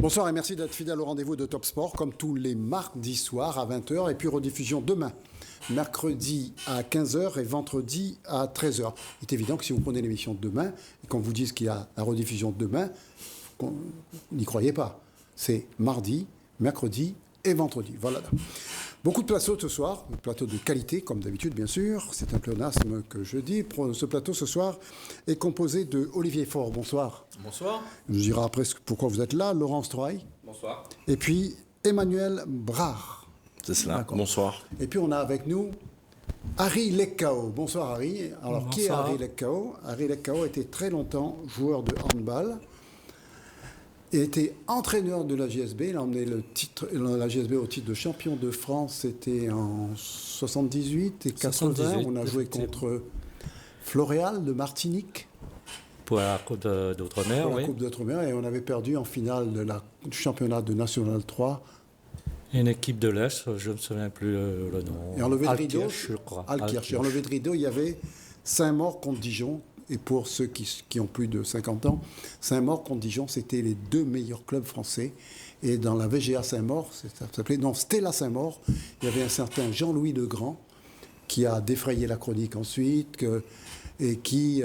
Bonsoir et merci d'être fidèle au rendez-vous de Top Sport, comme tous les mardis soirs à 20h et puis rediffusion demain, mercredi à 15h et vendredi à 13h. Il est évident que si vous prenez l'émission demain et qu'on vous dise qu'il y a la rediffusion demain, n'y croyez pas. C'est mardi, mercredi et vendredi. Voilà. Beaucoup de plateaux ce soir, un plateau de qualité, comme d'habitude, bien sûr. C'est un pléonasme que je dis. Ce plateau ce soir est composé de Olivier Faure. Bonsoir. Bonsoir. Je vous dirai après pourquoi vous êtes là. Laurence Troy. Bonsoir. Et puis Emmanuel Brard. C'est cela. D'accord. Bonsoir. Et puis on a avec nous Harry Leccao. Bonsoir Harry. Alors Bonsoir. qui est Harry Leccao? Harry Leccao était très longtemps joueur de handball. Il était entraîneur de la GSB. Il a emmené la GSB au titre de champion de France. C'était en 78 et 80. 78, On a joué contre Floréal de Martinique. Pour la Coupe d'Outre-mer, Pour la oui. Coupe d'Outre-mer. Et on avait perdu en finale du championnat de National 3. Une équipe de l'Est, je ne me souviens plus le nom. Et en levée de rideau, Altkirch, je crois. Altkirch. Et en levée de rideau, il y avait Saint-Maur contre Dijon. Et pour ceux qui ont plus de 50 ans, Saint-Maur contre Dijon, c'était les deux meilleurs clubs français. Et dans la VGA Saint-Maur, ça s'appelait Stella Saint-Maur, il y avait un certain Jean-Louis Legrand qui a défrayé la chronique ensuite et qui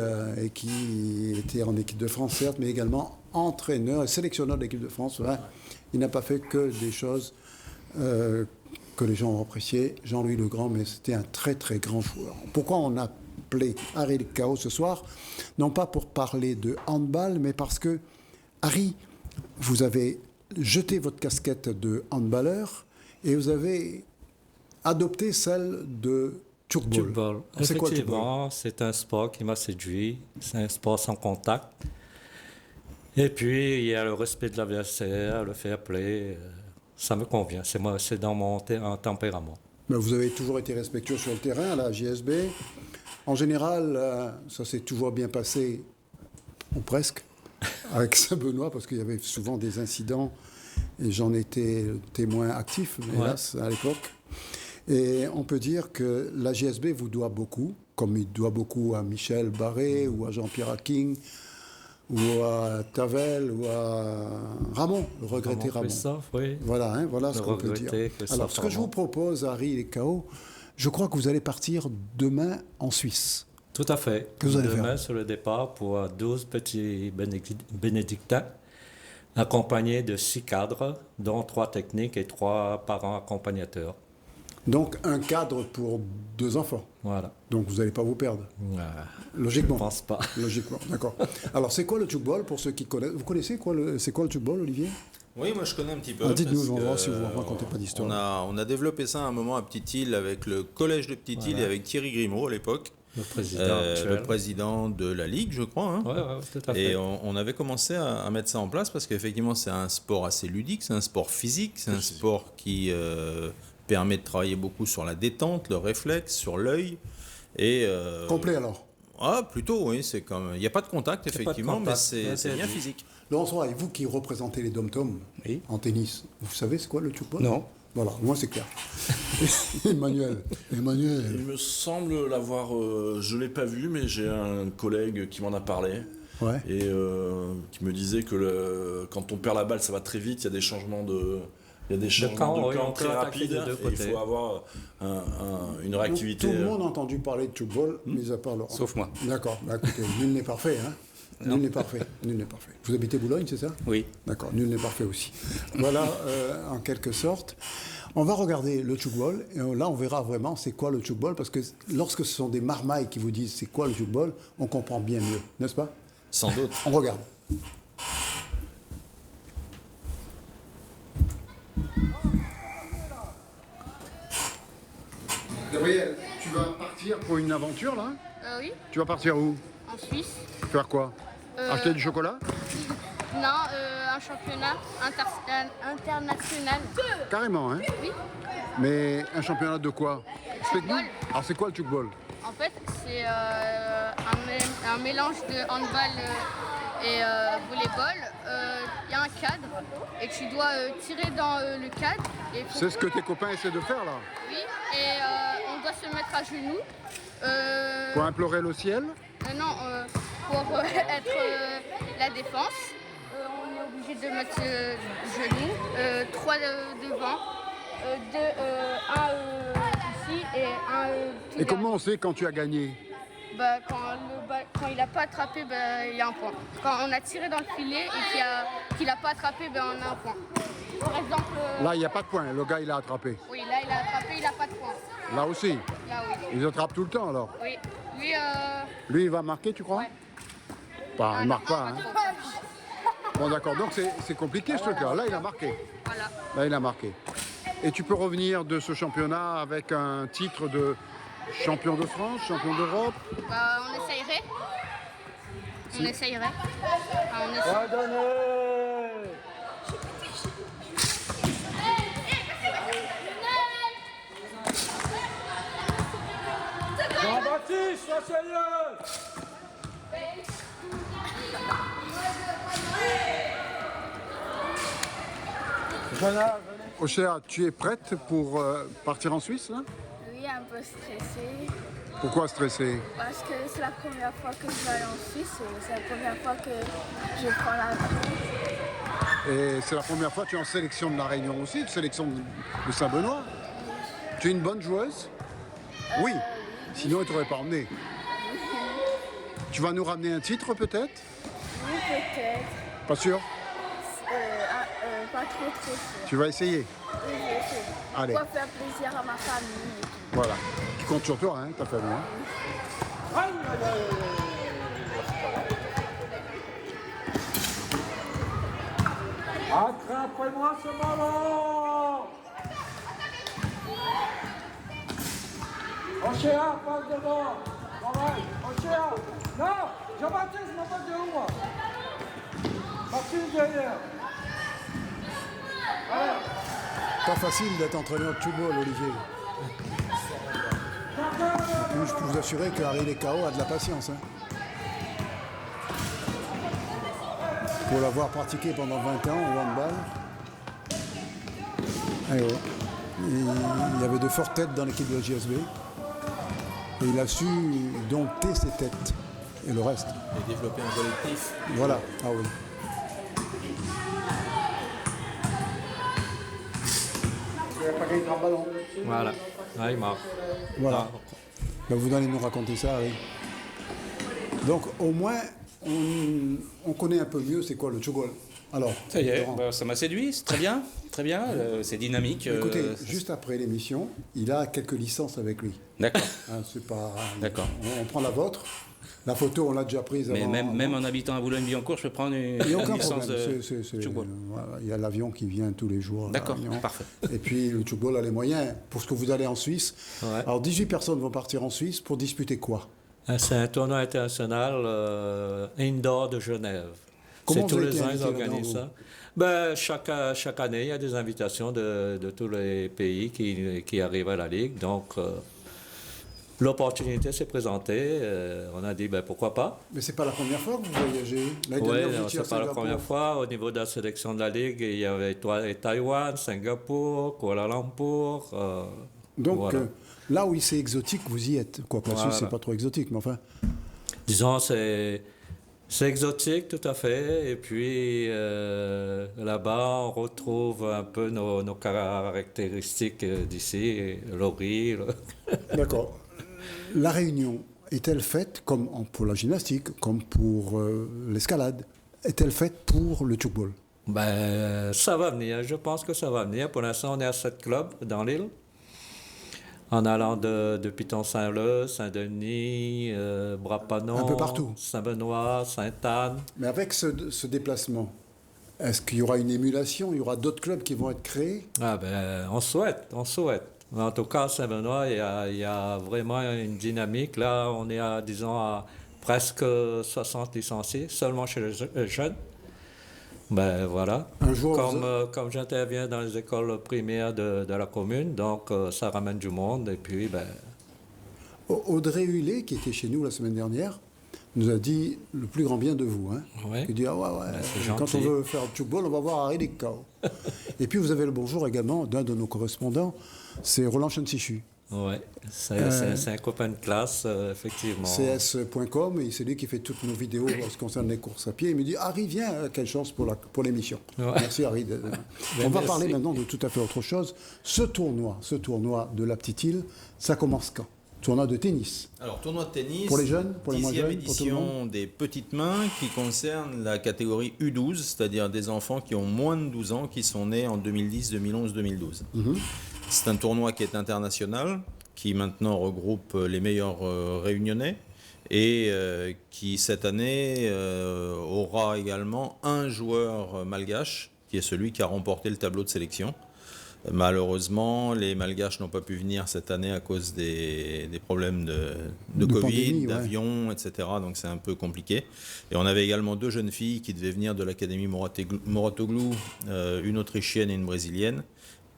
était en équipe de France, certes, mais également entraîneur et sélectionneur de l'équipe de France. Ouais. Il n'a pas fait que des choses que les gens ont appréciées. Jean-Louis Legrand, mais c'était un très très grand joueur. Pourquoi on a appelé Harry Leccao ce soir? Non pas pour parler de handball, mais parce que, Harry, vous avez jeté votre casquette de handballeur et vous avez adopté celle de tchoukball. Tchoukball. C'est quoi le tchoukball? Effectivement, c'est un sport qui m'a séduit. C'est un sport sans contact. Et puis, il y a le respect de l'adversaire, le fair play. Ça me convient. C'est dans mon tempérament. Mais vous avez toujours été respectueux sur le terrain à la JSB. En général, ça s'est toujours bien passé, ou presque, avec Saint-Benoît, parce qu'il y avait souvent des incidents, et j'en étais témoin actif, hélas, à l'époque. Et on peut dire que la JSB vous doit beaucoup, comme il doit beaucoup à Michel Barré, ou à Jean-Pierre Hacking, ou à Tavel, ou à Ramon, le regretté Ramon. Christophe, oui. Voilà, voilà ce qu'on peut dire. Alors, ce que je vous propose, Harry Leccao, je crois que vous allez partir demain en Suisse. Tout à fait. Que vous allez Demain, faire sur le départ, pour 12 petits bénédictins, accompagnés de 6 cadres, dont 3 techniques et 3 parents accompagnateurs. Donc, un cadre pour 2 enfants. Voilà. Donc, vous n'allez pas vous perdre. Logiquement. Je ne pense pas. Logiquement, d'accord. Alors, c'est quoi le tchoukball pour ceux qui connaissent? Vous connaissez c'est quoi le tchoukball, Olivier? Oui, moi je connais un petit peu. Dites-nous, on va voir si vous ne racontez pas d'histoire. On a développé ça à un moment à Petite-Île avec le collège de Petite-Île et avec Thierry Grimaud à l'époque. Le président de la Ligue, je crois. Hein. Oui, tout à fait. Et on avait commencé à mettre ça en place parce qu'effectivement, c'est un sport assez ludique, c'est un sport physique, c'est un sport qui permet de travailler beaucoup sur la détente, le réflexe, sur l'œil. Complet alors? Ah, plutôt, oui. Il n'y a pas de contact, effectivement, mais c'est bien physique. Laurence Roy, et vous qui représentez les dom-toms en tennis, vous savez c'est quoi le tchoukball? Non. Voilà, moi c'est clair. Emmanuel. Il me semble l'avoir, je ne l'ai pas vu, mais j'ai un collègue qui m'en a parlé. Ouais. Et qui me disait que quand on perd la balle, ça va très vite, il y a des changements de... Il y a des changements de camp très rapides et il faut avoir une réactivité. Donc, tout le monde a entendu parler de tchoukball, mis à part Laurent. Sauf moi. D'accord, écoutez, nul n'est parfait, hein. Nul n'est parfait, nul n'est parfait. Vous habitez Boulogne, c'est ça? Oui. D'accord, nul n'est parfait aussi. Voilà, en quelque sorte. On va regarder le tchoukball, et là on verra vraiment c'est quoi le tchoukball, parce que lorsque ce sont des marmailles qui vous disent c'est quoi le tchoukball, on comprend bien mieux, n'est-ce pas? Sans doute. On regarde. Gabriel, tu vas partir pour une aventure là? Oui, Tu vas partir où? en Suisse. Faire quoi? Acheter du chocolat? Non, un championnat international. Carrément, hein? Oui. Mais un championnat de quoi? Explique-nous. Tchoukball. Alors c'est quoi le tchoukball? En fait, c'est un mélange de handball et volleyball. Il y a un cadre et tu dois tirer dans le cadre. C'est ce que tes copains essaient de faire là? Oui, et on doit se mettre à genoux. Pour implorer le ciel? Non, pour être la défense. On est obligé obligé de mettre genoux, 3 devant, un ici et un tout Et comment on sait quand tu as gagné? Quand il n'a pas attrapé, il y a un point. Quand on a tiré dans le filet et qu'il n'a pas attrapé, on a un point. Par exemple... Là, il n'y a pas de point. Le gars, il a attrapé. Oui, là, il a attrapé, il n'a pas de point. Là aussi? Là, oui. Ils attrapent tout le temps, alors? Oui. Lui, il va marquer, tu crois? Ouais. Il ne marque pas, hein? Bon, d'accord. Donc, c'est compliqué, ce truc-là. Là, il a marqué. Voilà. Là, il a marqué. Et tu peux revenir de ce championnat avec un titre de champion de France, champion d'Europe? On essayerait. On essayerait. Jean-Baptiste, sois sérieux! Ochéa, tu es prête pour partir en Suisse, là? Oui, un peu stressée. Pourquoi stresser? Parce que c'est la première fois que je vais aller en Suisse et c'est la première fois que je prends l'avion. Et c'est la première fois que tu es en sélection de la Réunion aussi, de sélection de Saint-Benoît. Tu es une bonne joueuse? Oui. Sinon, il ne t'aurait pas emmené. Tu vas nous ramener un titre peut-être? Oui, peut-être. Pas sûr? Pas trop sûr. Tu vas essayer? Oui, je vais essayer. Allez. Pour faire plaisir à ma famille et tout. Voilà. Tu comptes sur toi, hein, ta famille. Hein? Attrapez-moi ce ballon! Ochéa, passe devant! Travaille! Ochéa! Non! Jean-Baptiste, ma passe de où, moi? Martine derrière! Pas facile d'être entraîneur de football, Olivier. Je peux vous assurer que Harry Lekao a de la patience. Hein. Pour l'avoir pratiqué pendant 20 ans au handball. Il y avait de fortes têtes dans l'équipe de la JSB. Et il a su dompter ses têtes. Et le reste. Et développer un collectif. Voilà. Ah oui. Voilà. Ah, il marque. Voilà. Ben, vous allez nous raconter ça, oui. Donc, au moins, on connaît un peu mieux c'est quoi le tchougol. Alors, ça y est, Laurent. ça m'a séduit, c'est très bien, c'est dynamique. Écoutez, juste après l'émission, il a quelques licences avec lui. D'accord. Hein, c'est pas. D'accord. On prend la vôtre. La photo, on l'a déjà prise. Mais avant, même en habitant à Boulogne-Billancourt, je peux prendre une il n'y a aucun licence problème. de tchougol. Voilà, il y a l'avion qui vient tous les jours. D'accord, à Avignon. parfait. Et puis le tchougol a les moyens. Pour ce que vous allez en Suisse. Ouais. Alors 18 personnes vont partir en Suisse pour disputer quoi? C'est un tournoi international indoor de Genève. Comment C'est tous vous avez les été ans ils invité organisent là-dedans, ça. Chaque année, il y a des invitations de tous les pays qui arrivent à la Ligue. Donc, l'opportunité s'est présentée. On a dit, pourquoi pas. Mais c'est pas la première fois que vous voyagez. Oui, c'est pas la première fois. Au niveau de la sélection de la Ligue, il y avait Taïwan, Singapour, Kuala Lumpur. Donc, voilà. là où c'est exotique, vous y êtes. Quoique la Suisse, c'est pas trop exotique, mais enfin... Disons, c'est exotique, tout à fait. Et puis, là-bas, on retrouve un peu nos caractéristiques d'ici, le riz. D'accord. La Réunion est-elle faite, comme pour la gymnastique, comme pour l'escalade, est-elle faite pour le tchoukball? Ça va venir. Je pense que ça va venir. Pour l'instant, on est à 7 clubs dans l'île. En allant de Piton-Saint-Leu, Saint-Denis, Brapanon, un peu partout. Saint-Benoît, Sainte-Anne. Mais avec ce déplacement, est-ce qu'il y aura une émulation? Il y aura d'autres clubs qui vont être créés? On souhaite. En tout cas, Saint-Benoît, il y a vraiment une dynamique. Là, on est à presque 60 licenciés, seulement chez les jeunes. Voilà. Un jour, comme j'interviens dans les écoles primaires de la commune, donc ça ramène du monde. Et puis, Audrey Hullet, qui était chez nous la semaine dernière, nous a dit le plus grand bien de vous. Hein. Ouais. Il dit, quand on veut faire du tchoukball, on va voir Harry Lekao. Et puis vous avez le bonjour également d'un de nos correspondants, c'est Roland Chensichu. Ouais, c'est un copain de classe, effectivement. CS.com, et c'est lui qui fait toutes nos vidéos en ce qui concerne les courses à pied. Il me dit, Harry, viens, quelle chance pour l'émission. Ouais. Merci Harry. On va parler maintenant de tout à fait autre chose. Ce tournoi de la Petite Île, ça commence quand? Tournoi de tennis. Alors, tournoi de tennis. Pour les jeunes, pour les moins jeunes, pour tout le monde. édition des petites mains qui concerne la catégorie U12, c'est-à-dire des enfants qui ont moins de 12 ans, qui sont nés en 2010, 2011, 2012. C'est un tournoi qui est international, qui maintenant regroupe les meilleurs réunionnais et qui, cette année, aura également un joueur malgache, qui est celui qui a remporté le tableau de sélection. Malheureusement, les Malgaches n'ont pas pu venir cette année à cause des problèmes de Covid, pandémie, d'avion, etc. Donc c'est un peu compliqué. Et on avait également 2 jeunes filles qui devaient venir de l'Académie Moratoglou, une Autrichienne et une Brésilienne,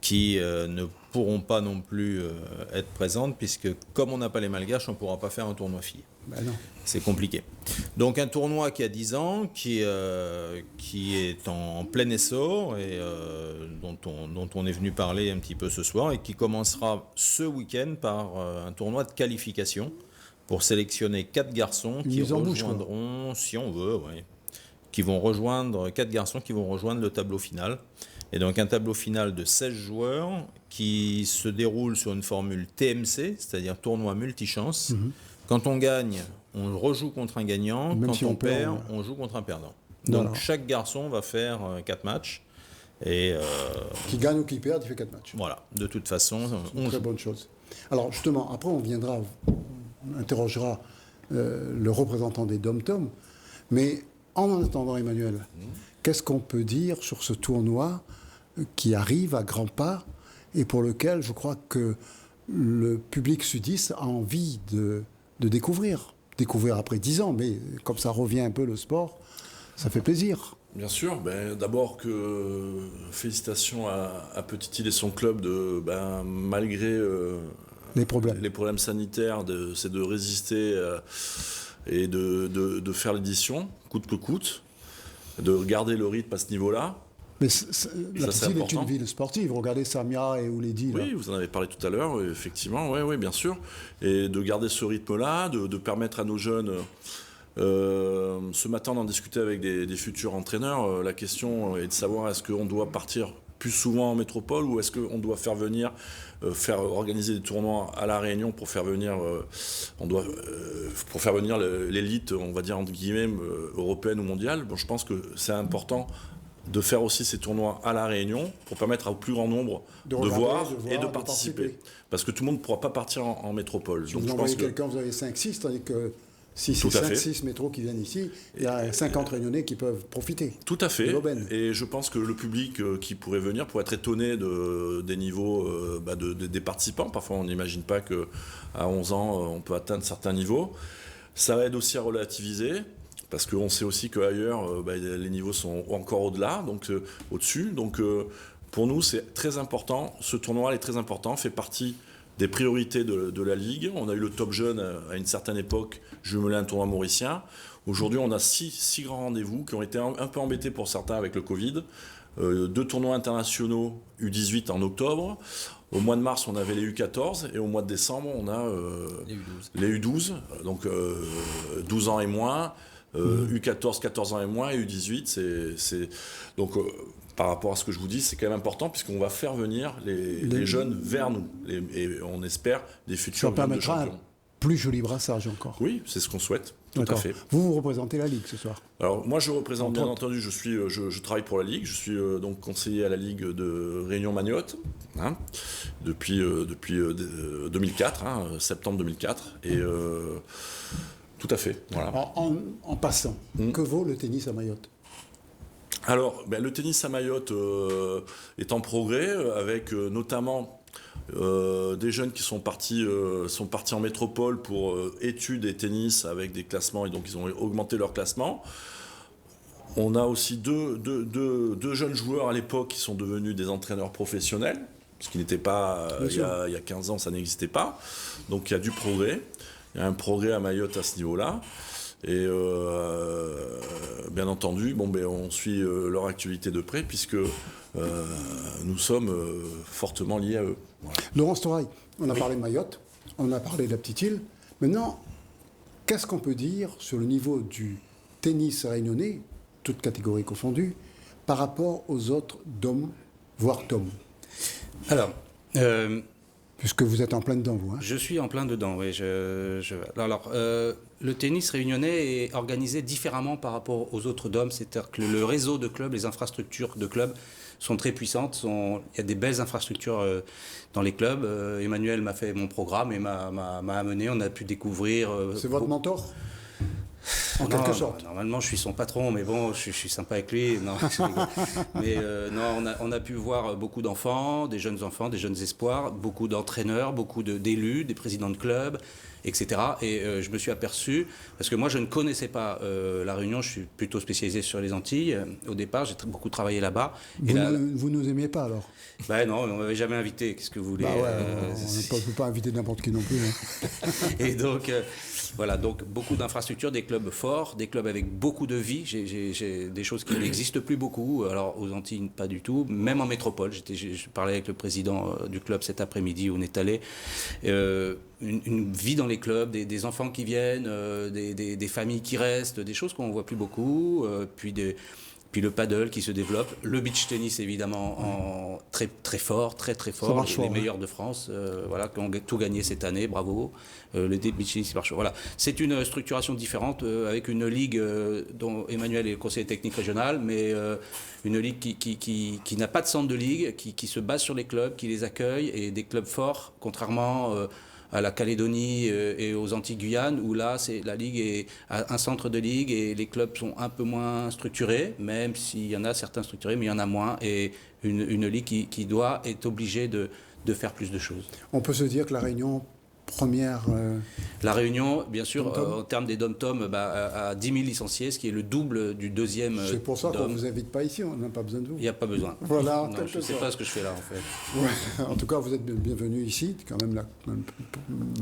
qui ne pourront pas non plus être présentes, puisque comme on n'a pas les Malgaches, on ne pourra pas faire un tournoi filles. Ben non. C'est compliqué. Donc un tournoi qui a 10 ans, qui est en plein essor et dont on est venu parler un petit peu ce soir, et qui commencera ce week-end par un tournoi de qualification pour sélectionner 4 garçons qui rejoindront, si on veut, qui vont rejoindre 4 garçons qui vont rejoindre le tableau final. Et donc un tableau final de 16 joueurs qui se déroule sur une formule TMC, c'est-à-dire tournoi multichance. Quand on gagne, on rejoue contre un gagnant. Même quand si on on perd, perd, on joue contre un perdant. Donc voilà. chaque garçon va faire 4 matchs. Et Qui gagne ou qui perd, il fait 4 matchs. voilà, de toute façon, on Très joue. bonne chose. Alors justement, après on interrogera le représentant des Dom-Tom, mais en attendant, Emmanuel, qu'est-ce qu'on peut dire sur ce tournoi qui arrive à grands pas et pour lequel je crois que le public sudiste a envie de découvrir après 10 ans, mais comme ça revient un peu le sport, ça fait plaisir. Bien sûr, d'abord félicitations à Petite Île et son club malgré Les problèmes. les problèmes sanitaires, c'est de résister et de faire l'édition, coûte que coûte, de garder le rythme à ce niveau-là. Mais la Petite Île est important. une ville sportive. Regardez Samia et Ouledi. Oui, vous en avez parlé tout à l'heure, effectivement, oui, bien sûr. Et de garder ce rythme-là, de permettre à nos jeunes... ce matin, on en discutait avec des futurs entraîneurs. La question est de savoir est-ce qu'on doit partir plus souvent en métropole ou est-ce qu'on doit faire venir, organiser des tournois à La Réunion pour faire venir, pour faire venir l'élite, on va dire entre guillemets, européenne ou mondiale. Bon, je pense que c'est important de faire aussi ces tournois à La Réunion pour permettre au plus grand nombre de voir et de participer. Parce que tout le monde ne pourra pas partir en métropole. Si donc, vous je envoyez pense que... quelqu'un, vous avez 5-6, tandis que si c'est Tout à fait. 5-6 métros qui viennent ici, il y a 50 Réunionnais qui peuvent profiter. Tout à fait. de l'aubaine. Et je pense que le public qui pourrait venir pourrait être étonné des niveaux des participants. Parfois, on n'imagine pas qu'à 11 ans, on peut atteindre certains niveaux. Ça aide aussi à relativiser. Parce qu'on sait aussi qu'ailleurs, les niveaux sont encore au-delà, donc au-dessus. Donc pour nous, c'est très important. Ce tournoi est très important, fait partie des priorités de la Ligue. On a eu le top jeune à une certaine époque, jumelé à un tournoi mauricien. Aujourd'hui, on a six grands rendez-vous qui ont été un peu embêtés pour certains avec le Covid. 2 tournois internationaux U18 en octobre. Au mois de mars, on avait les U14 et au mois de décembre, on a les U12, donc 12 ans et moins. U14, 14 ans et moins, et U18, donc par rapport à ce que je vous dis, c'est quand même important puisqu'on va faire venir les jeunes vers nous et on espère des futurs Ça permettra champions. un plus joli brassage encore. Oui, c'est ce qu'on souhaite, tout à fait. Vous représentez la Ligue ce soir. Alors moi je représente bien entendu, je travaille pour la Ligue, je suis donc conseiller à la Ligue de Réunion-Magnotte depuis 2004, septembre 2004 et tout à fait. Voilà. En passant, que vaut le tennis à Mayotte ? Alors, le tennis à Mayotte est en progrès, avec notamment des jeunes qui sont partis en métropole pour études et tennis avec des classements, et donc ils ont augmenté leur classement. On a aussi deux jeunes joueurs à l'époque qui sont devenus des entraîneurs professionnels, ce qui n'était pas il y a 15 ans, ça n'existait pas. Donc il y a du progrès. Il y a un progrès à Mayotte à ce niveau-là. Et bien entendu, on suit leur actualité de près puisque nous sommes fortement liés à eux. Voilà. Laurence Toraille, on a parlé de Mayotte, on a parlé de la petite île. Maintenant, qu'est-ce qu'on peut dire sur le niveau du tennis réunionnais, toutes catégories confondues, par rapport aux autres DOM, voire TOM? Alors, Puisque vous êtes en plein dedans, vous. Hein. je suis en plein dedans, oui. Alors, le tennis réunionnais est organisé différemment par rapport aux autres DOM, c'est-à-dire que le réseau de clubs, les infrastructures de clubs sont très puissantes. Il y a des belles infrastructures dans les clubs. Emmanuel m'a fait mon programme et m'a amené. On a pu découvrir. C'est votre mentor? En Non, quelque sorte. Normalement, je suis son patron, mais bon, je suis sympa avec lui. Non, je rigole. Mais non, on a pu voir beaucoup d'enfants, des jeunes espoirs, beaucoup d'entraîneurs, beaucoup d'élus, des présidents de clubs, etc. Et je me suis aperçu, parce que moi, je ne connaissais pas La Réunion, je suis plutôt spécialisé sur les Antilles. Au départ, j'ai beaucoup travaillé là-bas. Vous nous aimiez pas alors? Ben non, on m'avait jamais invité. Qu'est-ce que vous voulez? Bah ouais, on ne peut pas inviter n'importe qui non plus. Hein. Et donc, voilà, donc beaucoup d'infrastructures, des clubs forts, des clubs avec beaucoup de vie. J'ai des choses qui n'existent plus beaucoup. Alors, aux Antilles, pas du tout. Même en métropole, je parlais avec le président du club cet après-midi où on est allé. Une vie dans les clubs, des enfants qui viennent, des familles qui restent, des choses qu'on ne voit plus beaucoup. Puis le paddle qui se développe, le beach tennis évidemment très très fort, très fort, les meilleurs de France, voilà, qui ont tout gagné cette année, bravo. Le beach tennis marche. Voilà, c'est une structuration différente avec une ligue dont Emmanuel est le conseiller technique régional, mais une ligue qui n'a pas de centre de ligue, qui se base sur les clubs, qui les accueille et des clubs forts, contrairement à la Calédonie et aux Antilles-Guyane, où là, la ligue a un centre de ligue et les clubs sont un peu moins structurés, même s'il y en a certains structurés, mais il y en a moins, et une ligue qui est obligée de faire plus de choses. On peut se dire que la Réunion première... La Réunion, bien sûr, Dom-tom. en termes des dom-tom, a 10 000 licenciés, ce qui est le double du deuxième. C'est pour ça qu'on dom. ne vous invite pas ici, on n'a pas besoin de vous. Il n'y a pas besoin. Voilà, Non, je ne sais pas ce que je fais là, en fait. Ouais. En tout cas, vous êtes bienvenue ici, c'est quand même la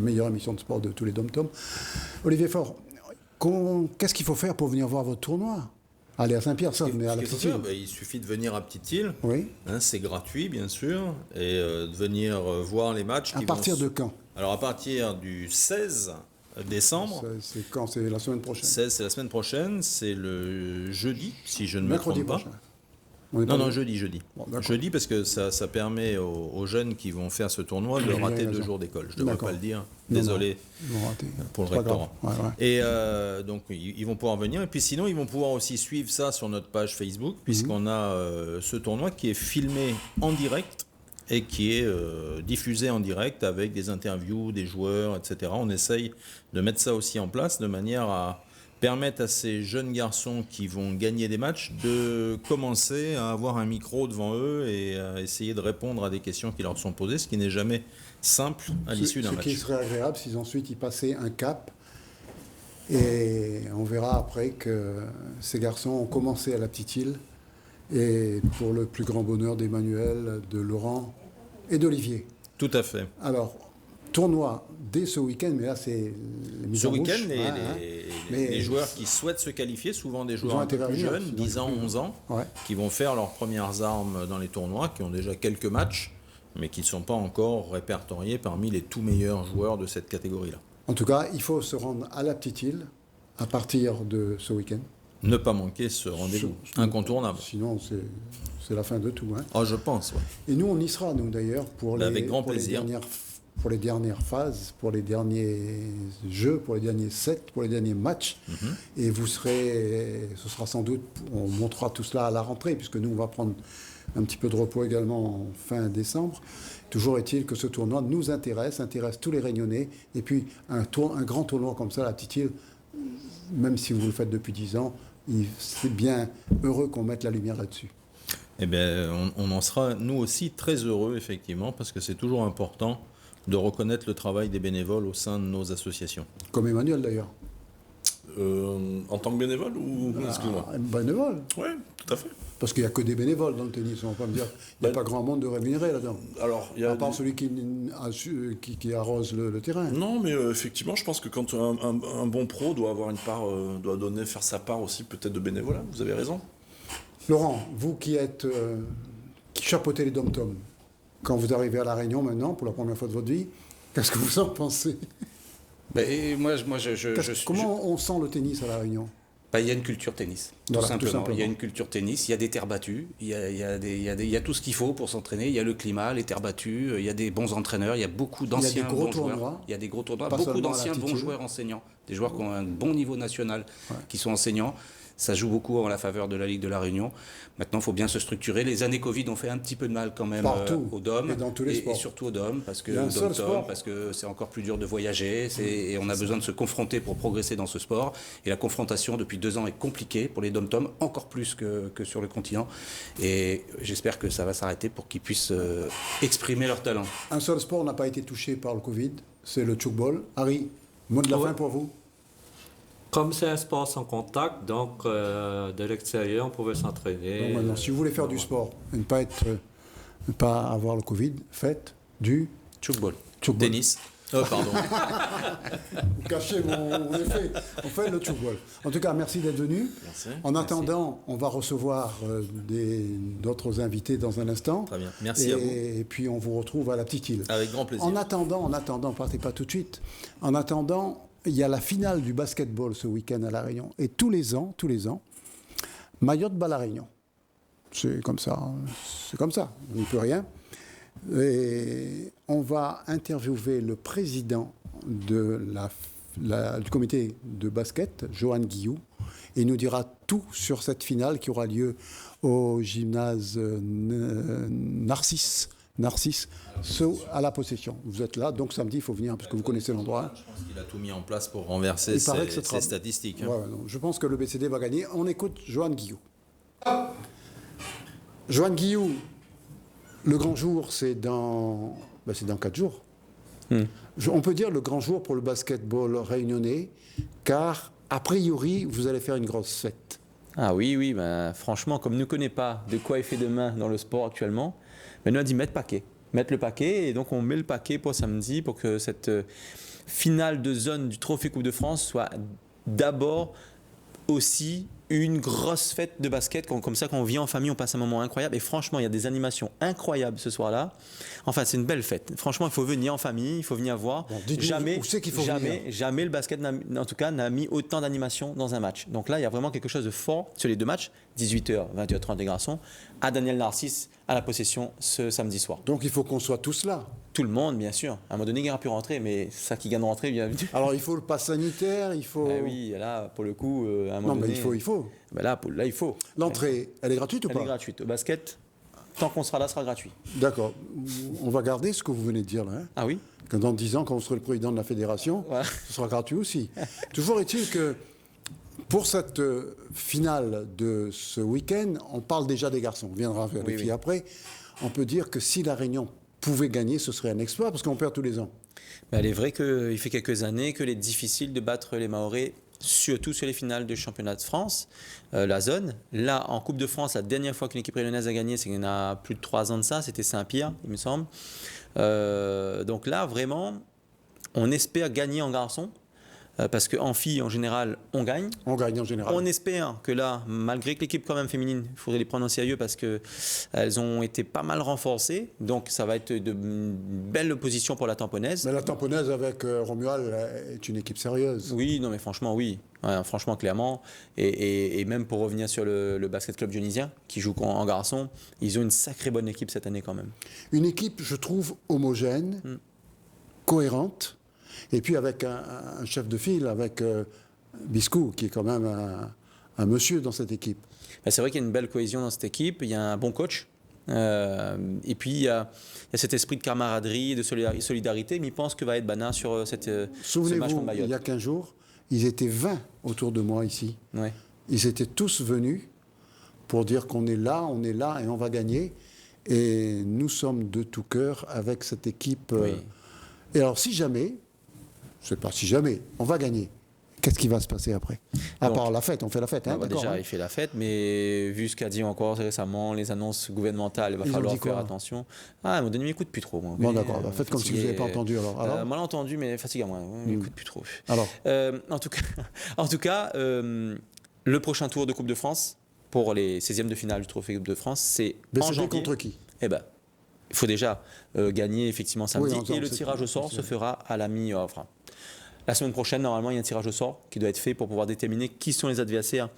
meilleure émission de sport de tous les dom-tom. Olivier Faure, qu'est-ce qu'il faut faire pour venir voir votre tournoi? Aller à Saint-Pierre, ça, mais à la petite île. Il suffit de venir à Petite-Île. Oui. Hein, c'est gratuit, bien sûr, et de venir voir les matchs. À partir de quand? Alors, à partir du 16 décembre. C'est quand? C'est la semaine prochaine? 16, c'est la semaine prochaine, c'est le jeudi, si je ne me Mercredi trompe pas. prochain. Non, jeudi. Bon, d'accord. Jeudi, parce que ça permet aux jeunes qui vont faire ce tournoi de rater 2 jours d'école. Je ne devrais D'accord. pas le dire. Non, Désolé Ils vont rater. pour le C'est pas grave. rectorat. Ouais. Et donc, ils vont pouvoir venir. Et puis sinon, ils vont pouvoir aussi suivre ça sur notre page Facebook, puisqu'on a ce tournoi qui est filmé en direct et qui est diffusé en direct avec des interviews des joueurs, etc. On essaye de mettre ça aussi en place de manière à permettre à ces jeunes garçons qui vont gagner des matchs de commencer à avoir un micro devant eux et à essayer de répondre à des questions qui leur sont posées, ce qui n'est jamais simple à l'issue d'un Ce match. qui serait agréable si ensuite ils passaient un cap. Et on verra après que ces garçons ont commencé à la petite île. Et pour le plus grand bonheur d'Emmanuel, de Laurent et d'Olivier. Tout à fait. Alors, tournoi dès ce week-end, mais là c'est les mises Ce en bouche. week-end, Mais les joueurs qui souhaitent se qualifier, souvent des joueurs ont un peu intérêt à plus venir, jeunes, sinon 10 ans, ils peuvent. 11 ans, Ouais. qui vont faire leurs premières armes dans les tournois, qui ont déjà quelques matchs, mais qui ne sont pas encore répertoriés parmi les tout meilleurs joueurs de cette catégorie-là. En tout cas, il faut se rendre à la petite île à partir de ce week-end. Ne pas manquer ce rendez-vous, incontournable. Sinon, c'est la fin de tout. Hein. Ah, je pense, ouais. Et nous, on y sera, nous d'ailleurs, Avec grand plaisir. Pour les dernières phases, pour les derniers jeux, pour les derniers sets, pour les derniers matchs. Et ce sera sans doute, on montrera tout cela à la rentrée, puisque nous, on va prendre un petit peu de repos également en fin décembre. Toujours est-il que ce tournoi nous intéresse tous les Réunionnais. Et puis, un grand tournoi comme ça, la petite île, même si vous le faites depuis 10 ans, c'est bien heureux qu'on mette la lumière là-dessus. Eh bien, on en sera, nous aussi, très heureux, effectivement, parce que c'est toujours important de reconnaître le travail des bénévoles au sein de nos associations. Comme Emmanuel, d'ailleurs. En tant que bénévole ou excuse-moi. Bénévole. Oui, tout à fait. Parce qu'il n'y a que des bénévoles dans le tennis, on va pas me dire. Il n'y a pas grand monde de rémunéré là-dedans. Alors, il y a À part celui qui arrose le terrain. Non, mais effectivement, je pense que quand un bon pro doit avoir une part, faire sa part aussi peut-être de bénévolat. Vous avez raison. Laurent, vous qui chapeautez les dom-toms, quand vous arrivez à La Réunion maintenant, pour la première fois de votre vie, qu'est-ce que vous en pensez? Comment on sent le tennis à La Réunion? Il y a une culture tennis, Voilà, tout simplement. tout simplement. Il y a une culture tennis, il y a des terres battues, il y a tout ce qu'il faut pour s'entraîner. Il y a le climat, les terres battues, il y a des bons entraîneurs, il y a beaucoup d'anciens bons joueurs. Il y a des gros tournois, beaucoup d'anciens bons joueurs enseignants, des joueurs qui ont un bon niveau national, qui sont enseignants. Ça joue beaucoup en la faveur de la Ligue de la Réunion. Maintenant, il faut bien se structurer. Les années Covid ont fait un petit peu de mal quand même aux DOM. Et dans tous les sports. Et surtout aux DOM, parce que c'est encore plus dur de voyager. Et on a besoin de se confronter pour progresser dans ce sport. Et la confrontation, depuis 2 ans, est compliquée pour les DOM-TOM, encore plus que sur le continent. Et j'espère que ça va s'arrêter pour qu'ils puissent exprimer leur talent. Un seul sport n'a pas été touché par le Covid, c'est le tchoukball. Harry, mot de la fin pour vous? Comme c'est un sport sans contact, donc de l'extérieur, on pouvait s'entraîner. Donc maintenant, si vous voulez faire du sport et ne pas avoir le Covid, faites du tchoukball. Tennis. Pardon. Vous cachez mon effet. On fait le tchoukball. En tout cas, merci d'être venu. Merci. En attendant, on va recevoir d'autres invités dans un instant. Très bien. Merci à vous. Et puis, on vous retrouve à la Petite Île. Avec grand plaisir. En attendant, partez pas tout de suite. En attendant, il y a la finale du basketball ce week-end à La Réunion. Et tous les ans, Mayotte bat La Réunion. C'est comme ça. On n'y peut rien. Et on va interviewer le président du comité de basket, Johan Guillou, et il nous dira tout sur cette finale qui aura lieu au gymnase Narcisse, à la Possession. Vous êtes là, donc samedi, il faut venir, parce que vous connaissez l'endroit. Je pense qu'il a tout mis en place pour renverser ces statistiques. Ouais, non, je pense que le BCD va gagner. On écoute Johan Guillou. Johan Guillou, le grand jour, c'est dans 4 jours. On peut dire le grand jour pour le basketball réunionnais, car, a priori, vous allez faire une grosse fête. Ah oui, franchement, comme ne connaît pas de quoi est fait demain dans le sport actuellement, nous a dit mettre le paquet, et donc on met le paquet pour samedi pour que cette finale de zone du Trophée Coupe de France soit d'abord aussi une grosse fête de basket, comme ça quand on vient en famille, on passe un moment incroyable, et franchement il y a des animations incroyables ce soir-là. Enfin c'est une belle fête, franchement il faut venir en famille, il faut venir voir. Bon, jamais le basket en tout cas n'a mis autant d'animations dans un match. Donc là il y a vraiment quelque chose de fort sur les 2 matchs, 18h, 21h30 des garçons, à Daniel Narcisse à la Possession ce samedi soir. Donc il faut qu'on soit tous là. Tout le monde, bien sûr. À un moment donné, il aura pu rentrer, mais ça qui gagne de rentrer, bienvenue. Alors il faut le pass sanitaire, il faut... oui, là, pour le coup, à un moment donné... Non, mais il faut. Là, il faut. L'entrée, elle est gratuite ou pas? Elle est gratuite. Au basket, tant qu'on sera là, sera gratuit. D'accord. On va garder ce que vous venez de dire là. Hein. Ah oui? Que dans 10 ans, quand vous serez le président de la fédération, ce sera gratuit aussi. Toujours est-il que pour cette finale de ce week-end, on parle déjà des garçons. On viendra vers les filles après. On peut dire que si la Réunion pouvait gagner, ce serait un exploit, parce qu'on perd tous les ans. Mais il est vrai qu'il fait quelques années qu'il est difficile de battre les Mahorais, surtout sur les finales du championnat de France, la zone. Là, en Coupe de France, la dernière fois qu'une équipe réunionnaise a gagné, c'est qu'il y en a plus de 3 ans de ça, c'était Saint-Pierre, il me semble. Donc là, vraiment, on espère gagner en garçon. Parce qu'en filles, en général, on gagne. On gagne en général. On espère que là, malgré que l'équipe quand même féminine, il faudrait les prendre en sérieux parce qu'elles ont été pas mal renforcées. Donc ça va être de belles positions pour la Tamponnaise. Mais la Tamponnaise avec Romuald est une équipe sérieuse. Oui, non mais franchement, oui. Ouais, franchement, clairement. Et même pour revenir sur le basket club dionysien, qui joue en garçon, ils ont une sacrée bonne équipe cette année quand même. Une équipe, je trouve, homogène, cohérente. Et puis avec un chef de file, avec Biscou, qui est quand même un monsieur dans cette équipe. C'est vrai qu'il y a une belle cohésion dans cette équipe, il y a un bon coach, et puis il y a cet esprit de camaraderie, de solidarité, mais il pense que va être Bana sur ce match contre Souvenez-vous, Mayotte. il y a 15 jours, ils étaient 20 autour de moi ici. Ouais. Ils étaient tous venus pour dire qu'on est là et on va gagner. Et nous sommes de tout cœur avec cette équipe. Oui. Et alors si jamais, je ne sais pas si jamais, on va gagner, Qu'est-ce qui va se passer après? À Donc, part la fête, on fait la fête, hein, bah, d'accord, déjà, hein. il fait la fête, mais vu ce qu'a dit encore récemment, les annonces gouvernementales, il va Ils ont falloir dit quoi? faire attention. Ah, ils m'ont donné m'écoute plus trop. Moi. Bon, Mais, d'accord, bah, faites comme si vous n'avez pas entendu alors. Mal entendu, mais fatigué à moi. M'écoute plus trop. Alors, En tout cas, le prochain tour de Coupe de France, pour les 16e de finale du Trophée Coupe de France, c'est en BCP janvier. contre qui? Eh ben, il faut déjà gagner effectivement samedi, Oui, et le c'est tirage tout, au sort c'est- se fera à la mi-enfin, la semaine prochaine. Normalement, il y a un tirage au sort qui doit être fait pour pouvoir déterminer qui sont les adversaires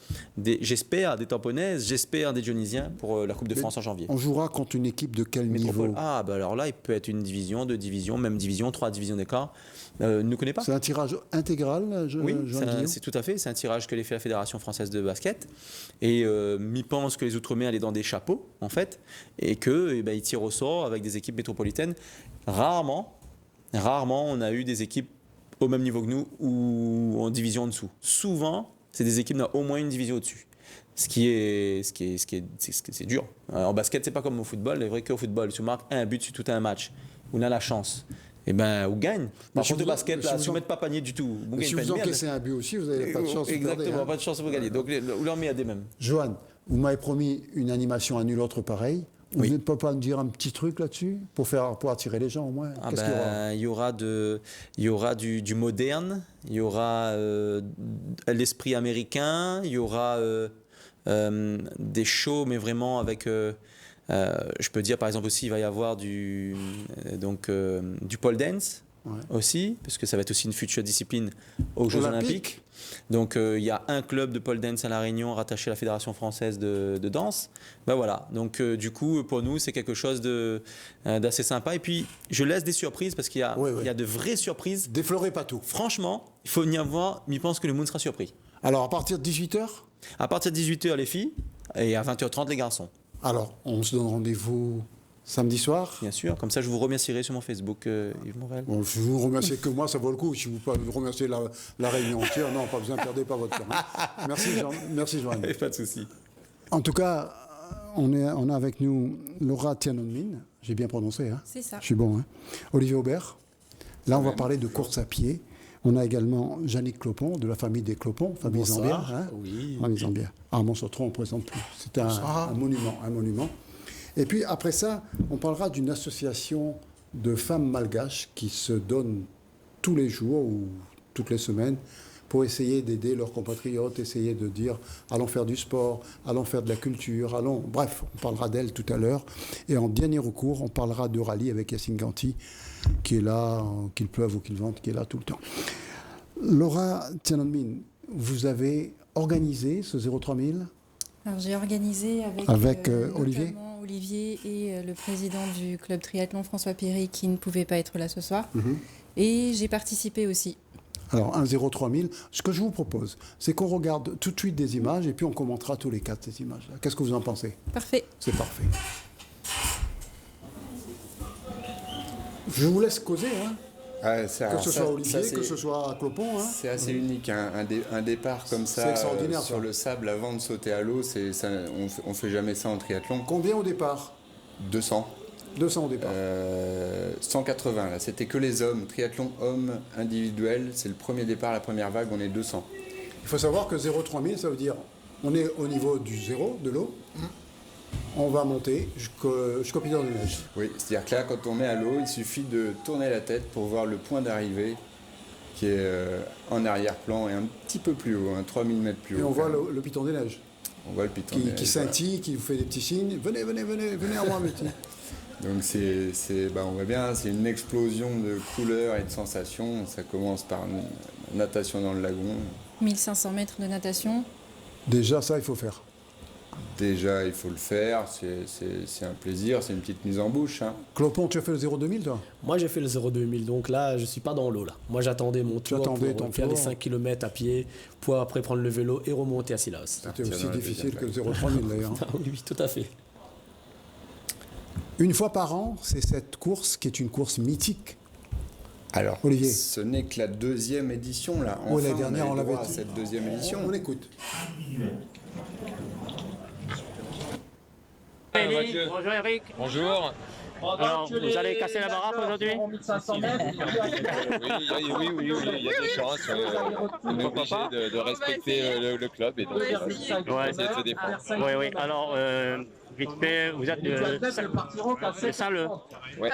j'espère des Tamponnaises, j'espère des Dionysiens pour la Coupe de Mais France en janvier. on jouera contre une équipe de quel Métropole. niveau? Ah, bah alors là, il peut être une division, deux divisions, même division, 3 divisions d'écart. Ne connais pas? C'est un tirage intégral, Oui, Joanne Guillaume? c'est tout à fait. C'est un tirage que les fait la Fédération française de basket. Et m'y pense que les Outre-mer allaient dans des chapeaux, en fait, et que ils tirent au sort avec des équipes métropolitaines. Rarement, on a eu des équipes au même niveau que nous ou en division en dessous. Souvent, c'est des équipes au moins une division au-dessus. C'est dur. En basket, c'est pas comme au football. Il est vrai qu'au football, si on marque un but sur tout un match, on a la chance. Et ben, on gagne. Par si contre, au vous- basket, là, si si vous vous en- ne mettez pas panier du tout, vous Mais si gagnez vous pas une encaissez un but aussi, vous n'avez pas de chance. vous perdez, Exactement, hein. pas de chance pour gagner. Donc, vous leur mettez à des mêmes. Joanne, vous m'avez promis une animation à nul autre pareil. Vous Oui. ne pouvez pas me dire un petit truc là-dessus pour attirer les gens au moins? Ah Qu'est-ce qu'il y aura? il y aura du moderne, il y aura l'esprit américain, il y aura des shows, mais vraiment avec. Je peux dire par exemple aussi, il va y avoir du pole dance. Ouais. Aussi, parce que ça va être aussi une future discipline aux Jeux Olympiques. Donc il y a un club de pole dance à La Réunion rattaché à la Fédération française de danse. Ben voilà, donc du coup pour nous c'est quelque chose d'assez sympa. Et puis je laisse des surprises parce qu'il y a, il y a de vraies surprises. Déflorez pas tout. Franchement, il faut y avoir, mais je pense que le monde sera surpris. Alors à partir de 18h? À partir de 18h les filles et à 20h30 les garçons. Alors on se donne rendez-vous samedi soir? Bien sûr, comme ça je vous remercierai sur mon Facebook, Yves Morel. Bon, si vous remerciez que moi, ça vaut le coup. Si vous pouvez remercier la réunion entière, non, pas besoin, perdez pas votre temps. Hein. Merci Joanne. Pas de souci. En tout cas, on a avec nous Laura Tianonmin, j'ai bien prononcé, hein? C'est ça. Je suis bon, hein? Olivier Aubert. Là, on va parler de course à pied. On a également Yannick Clopon, de la famille des Clopons, famille Zambière. Hein? Oui. Famille Zambière. À Montsautron, on ne présente plus. C'est un monument. Et puis après ça, on parlera d'une association de femmes malgaches qui se donnent tous les jours ou toutes les semaines pour essayer d'aider leurs compatriotes, essayer de dire allons faire du sport, allons faire de la culture, bref, on parlera d'elles tout à l'heure. Et en dernier recours, on parlera de rallye avec Yacine Ganti, qui est là, qu'il pleuve ou qu'il vente, qui est là tout le temps. Laura Tianonmin, vous avez organisé ce 03000 ? Alors j'ai organisé avec Olivier. notamment Olivier et le président du club triathlon François Péry qui ne pouvait pas être là ce soir. Et j'ai participé aussi. Alors, un 03000, ce que je vous propose, c'est qu'on regarde tout de suite des images et puis on commentera tous les 4 ces images-là. Qu'est-ce que vous en pensez? Parfait. C'est parfait. Je vous laisse causer, hein? Que ce soit Olivier, que ce soit Clopon. Hein? C'est assez unique, un départ comme ça extraordinaire, sur ça. le sable avant de sauter à l'eau, on fait jamais ça en triathlon. Combien au départ? 200. 200 au départ. 180 là, c'était que les hommes. Triathlon homme individuel, c'est le premier départ, la première vague, on est 200. Il faut savoir que 03000, ça veut dire on est au niveau du zéro, de l'eau. On va monter jusqu'au piton de neige. Oui, c'est-à-dire que là, quand on est à l'eau, il suffit de tourner la tête pour voir le point d'arrivée qui est en arrière-plan et un petit peu plus haut, 3000 mètres plus haut. Et on voit le piton des neiges. On voit le piton des neiges, qui scintille, qui vous fait des petits signes. Venez à moi, mes petits. Donc on voit bien, c'est une explosion de couleurs et de sensations. Ça commence par une natation dans le lagon. 1500 mètres de natation. Déjà, ça, il faut faire. Déjà, il faut le faire, c'est un plaisir, c'est une petite mise en bouche. Hein. Clopon, tu as fait le 02000, toi? Moi, j'ai fait le 02000, donc là, je suis pas dans l'eau. Là. Moi, j'attendais mon tour pour faire les 5 km à pied, pour après prendre le vélo et remonter à Silas. C'était aussi difficile que le 03000, d'ailleurs. Oui, tout à fait. Une fois par an, c'est cette course qui est une course mythique. Alors, Olivier. Ce n'est que la deuxième édition, là. Oui, la dernière, on l'avait. Cette deuxième édition. On écoute. Bonjour Eric. Bonjour. Alors, vous allez casser la baraque aujourd'hui? Oui, il y a des chances. On est obligé de respecter le club et donc on va essayer de se défendre. Oui. Alors, vite fait, vous êtes de Saint-Leu? Ouais,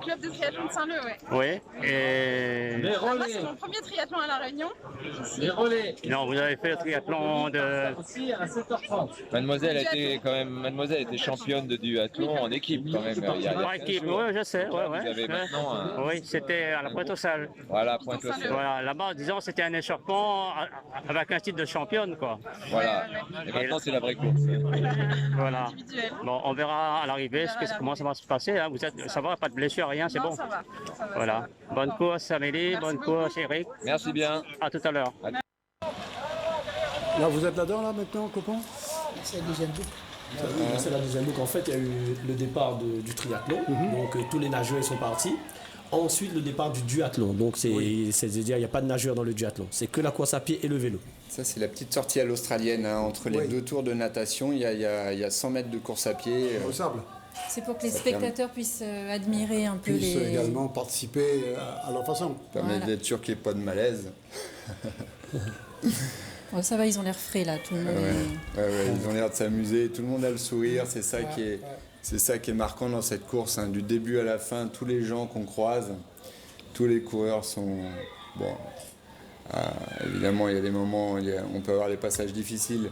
club de triathlon de Saint-Leu, ouais. Oui. Et... Moi, c'est mon premier triathlon à La Réunion. Les relais. Non, vous avez fait le triathlon de... Mademoiselle était championne de duathlon en équipe quand même. En équipe, oui, je sais. Vous avez maintenant Oui, c'était à la Pointe-aux-Salles. Voilà, Pointe-aux-Salles. Voilà, là-bas, disons, c'était un échappement avec un titre de championne, quoi. Voilà. Et maintenant, c'est la vraie course. Voilà. Bon, on verra à l'arrivée comment ça va se passer. Hein. Ça va, pas de blessure, rien, c'est bon. Ça va. Voilà. Bonne course, Amélie. Bonne course, Eric. Merci bien. À tout à l'heure. Là, vous êtes là-dedans, là, maintenant, copain? C'est la deuxième boucle. C'est la deuxième boucle. En fait, il y a eu le départ du triathlon. Donc, tous les nageurs sont partis. Ensuite, le départ du duathlon. Donc, c'est-à-dire, il n'y a pas de nageurs dans le duathlon. C'est que la course à pied et le vélo. Ça, c'est la petite sortie à l'australienne. Hein. Entre les deux tours de natation, il y a 100 mètres de course à pied. Au sable. C'est pour que les spectateurs puissent admirer un peu puissent également participer à leur façon. Ça permet d'être sûr qu'il n'y ait pas de malaise. Bon, ça va, ils ont l'air frais là, tout le monde. Ils ont l'air de s'amuser, tout le monde a le sourire, c'est ça qui est marquant dans cette course, hein. Du début à la fin, tous les gens qu'on croise, tous les coureurs sont... Bon, évidemment, il y a des moments, on peut avoir des passages difficiles,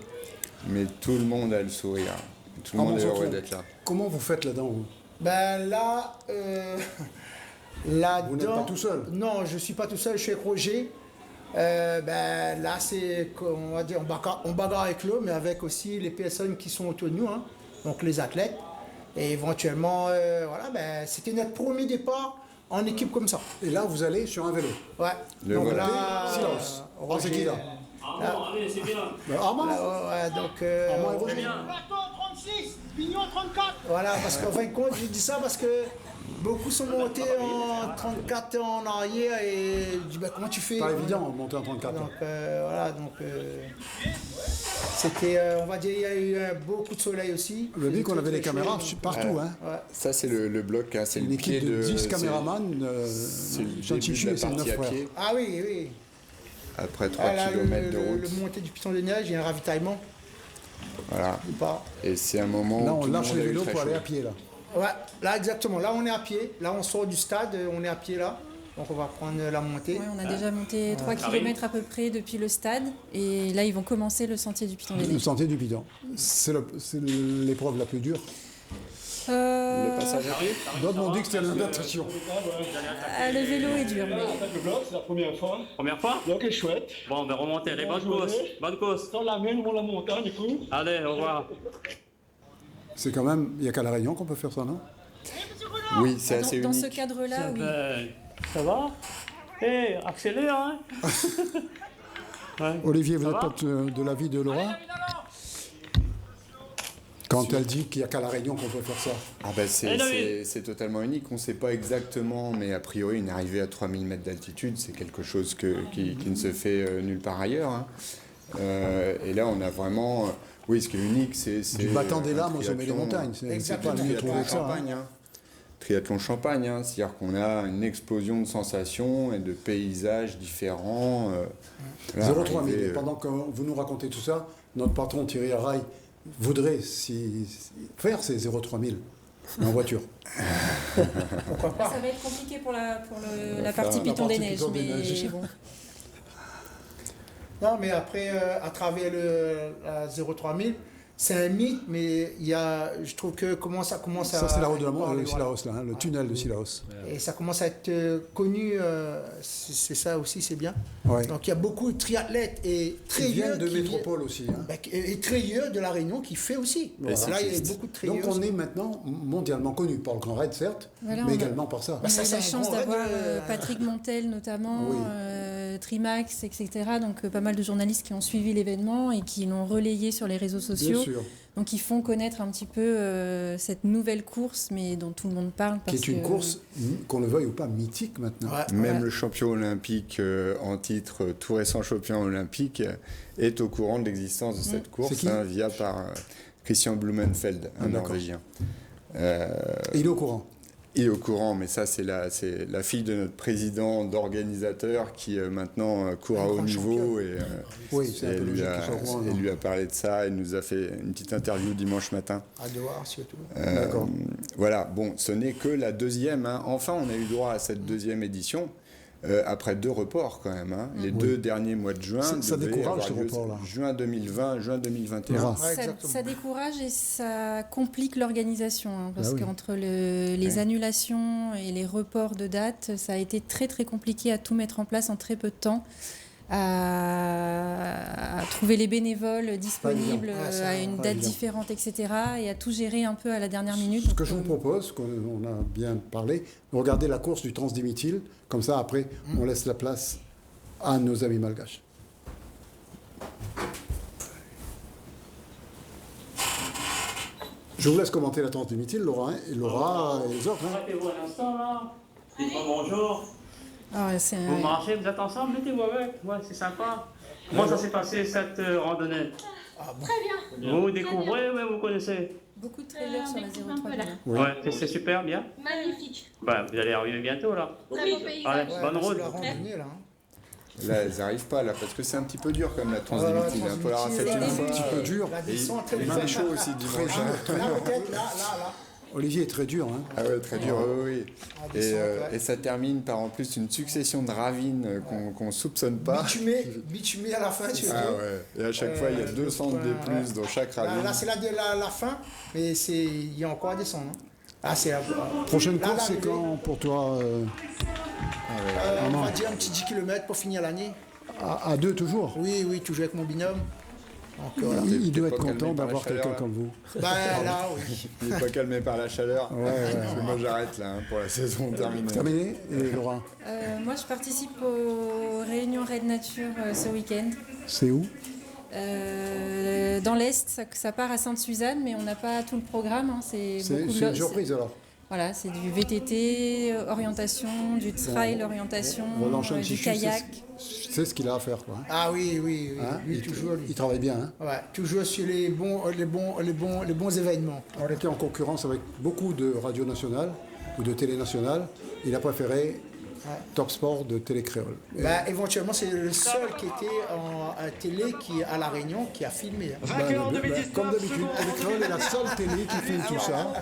mais tout le monde a le sourire. Tout le monde est heureux d'être là. Comment vous faites là-dedans, vous? Ben là, vous n'êtes pas tout seul? Non, je ne suis pas tout seul, je suis avec Roger. Là, c'est, on va dire, on bagarre avec l'eau, mais avec aussi les personnes qui sont autour de nous, hein, donc les athlètes. Et éventuellement, c'était notre premier départ en équipe comme ça. Et là, vous allez sur un vélo? Ouais. Donc là, Silas. C'est qui là? C'est bien. Armand? Armand et Roger. 36, Pignon 34. Voilà, parce qu'en fin de compte, je dis ça parce que beaucoup sont montés en 34 en arrière et je dis comment tu fais? Pas évident de monter en 34. Donc, c'était, on va dire, il y a eu beaucoup de soleil aussi. Le dit qu'on avait des caméras partout. Hein. Ouais. Ça, c'est le bloc, hein. C'est une équipe de 10 caméramans. C'est le début de la partie à pied. Ah oui. Après 3 km de route. Le montée du piton de neige, il y a un ravitaillement. Voilà. Et c'est un moment là, où on lâche les vélos pour aller à pied, là. Ouais, là, exactement. Là, on est à pied. Là, on sort du stade, on est à pied, là. Donc, on va prendre la montée. Ouais, on a déjà monté 3 km à peu près depuis le stade. Et là, ils vont commencer le sentier du Piton des Neiges. Le sentier du Piton. C'est l'épreuve la plus dure. Le passage à pied. D'autres m'ont dit que c'était la natation. Le vélo est dur. C'est la première fois. Première fois? Donc, c'est chouette. Bon, ben remontez, les bonnes courses. Bonne course. Dans la mienne, on la montagne, du coup. Allez, au revoir. C'est quand même, il n'y a qu'à La Réunion qu'on peut faire ça, non? Oui, c'est assez unique. Dans ce cadre-là, oui. Ça va? Accélère, hein. Olivier, vous êtes pas de l'avis de Laura? Quand elle dit qu'il n'y a qu'à La Réunion qu'on peut faire ça. C'est totalement unique. On ne sait pas exactement, mais a priori, une arrivée à 3000 mètres d'altitude, c'est quelque chose qui ne se fait nulle part ailleurs. Hein. Et là, on a vraiment... Oui, ce qui est unique, c'est... Du battant des lames au sommet des montagnes. C'est pas le triathlon Champagne. Hein. Triathlon Champagne, hein. C'est-à-dire qu'on a une explosion de sensations et de paysages différents. 0,3 000. Pendant que vous nous racontez tout ça, notre patron Thierry Arraille voudrait faire ces 0,3 000 en voiture. Ça va être compliqué pour la partie Piton des Neiges, mais bon. Non, mais après, à travers la 0,3 000, c'est un mythe, mais je trouve que ça commence à... Ça, c'est la route de la mort, le Sillaos, là, le tunnel de Sillaos. Et ça commence à être connu, c'est ça aussi, c'est bien. Ouais. Donc il y a beaucoup de triathlètes et trieurs de métropole aussi. Hein. Et trieurs de La Réunion qui fait aussi. Voilà. Là, il y a beaucoup de trieurs. Donc on est maintenant mondialement connu par le Grand Raid, certes, mais également par ça. On a eu la chance d'avoir Patrick Montel notamment, Trimax, etc. Donc pas mal de journalistes qui ont suivi l'événement et qui l'ont relayé sur les réseaux sociaux. Donc ils font connaître un petit peu cette nouvelle course, mais dont tout le monde parle. Qui est une course, qu'on le veuille ou pas, mythique maintenant. Même le champion olympique en titre, tout récent champion olympique, est au courant de l'existence de cette course via par Christian Blumenfeld, un Norvégien. Il est au courant. Il est au courant, mais ça, c'est la fille de notre président d'organisateur qui maintenant court à haut niveau. Et, elle lui a parlé de ça. Elle nous a fait une petite interview dimanche matin. À Doha, surtout. D'accord. Voilà, bon, ce n'est que la deuxième. Hein. Enfin, on a eu droit à cette deuxième édition. Après 2 reports quand même, hein. Les 2 derniers mois de juin. Ça décourage ce report-là. Juin 2020, juin 2021. Ça décourage et ça complique l'organisation, hein, parce qu'entre les annulations et les reports de dates, ça a été très très compliqué à tout mettre en place en très peu de temps. À trouver les bénévoles disponibles à une date différente, etc. et à tout gérer un peu à la dernière minute. Ce que je vous propose, qu'on a bien parlé, regardez la course du Transdimityle, comme ça après on laisse la place à nos amis malgaches. Je vous laisse commenter la Transdimityle, Laura et les autres. Arrêtez-vous un instant là, dites-moi bonjour. Vous marchez, vous êtes ensemble, mettez-vous avec, c'est sympa. Comment ça s'est passé cette randonnée? Très bien. Vous découvrez, vous connaissez? Beaucoup de trailers sur la 03. Ouais, c'est super bien. Magnifique. Vous allez arriver bientôt là. Très beau paysage. Allez, bonne route. Là, elles n'arrivent pas, là, parce que c'est un petit peu dur comme la Transdimityle. Il faut la rafler une fois. Un petit peu dur. Et il fait chaud aussi dimanche. Là. Olivier est très dur. Hein. Ah ouais, très dur, oui. Et ça termine par en plus une succession de ravines qu'on ne soupçonne pas. Bitumé à la fin, tu vois. Ah ouais. Et à chaque fois, il y a 2 cents de plus dans chaque ravine. Là, c'est la fin, mais il y a encore à descendre. Hein. Ah, c'est la prochaine course, c'est quand pour toi on va dire un petit 10 km pour finir l'année. À 2 toujours? Oui, toujours avec mon binôme. Donc, voilà. Il doit être content d'avoir quelqu'un comme vous. Là, oui. Il n'est pas calmé par la chaleur. Parce que moi, j'arrête là pour la saison terminée. Terminé. Et Laura? Moi, je participe aux réunions Raid Nature ce week-end. C'est où? Dans l'Est, ça part à Sainte-Suzanne, mais on n'a pas tout le programme. Hein. C'est une surprise alors. Voilà, c'est du VTT, orientation, du trail, orientation, du kayak. C'est ce qu'il a à faire, quoi. Ah oui. Hein, lui, toujours. Il travaille bien. Hein. Ouais, toujours sur les bons événements. On était en concurrence avec beaucoup de radios nationales ou de télé nationales. Il a préféré Top Sport de Télé Créole. Éventuellement, c'est le seul qui était en télé qui à La Réunion qui a filmé. Comme d'habitude, Télé Créole est la seule télé qui filme tout ça.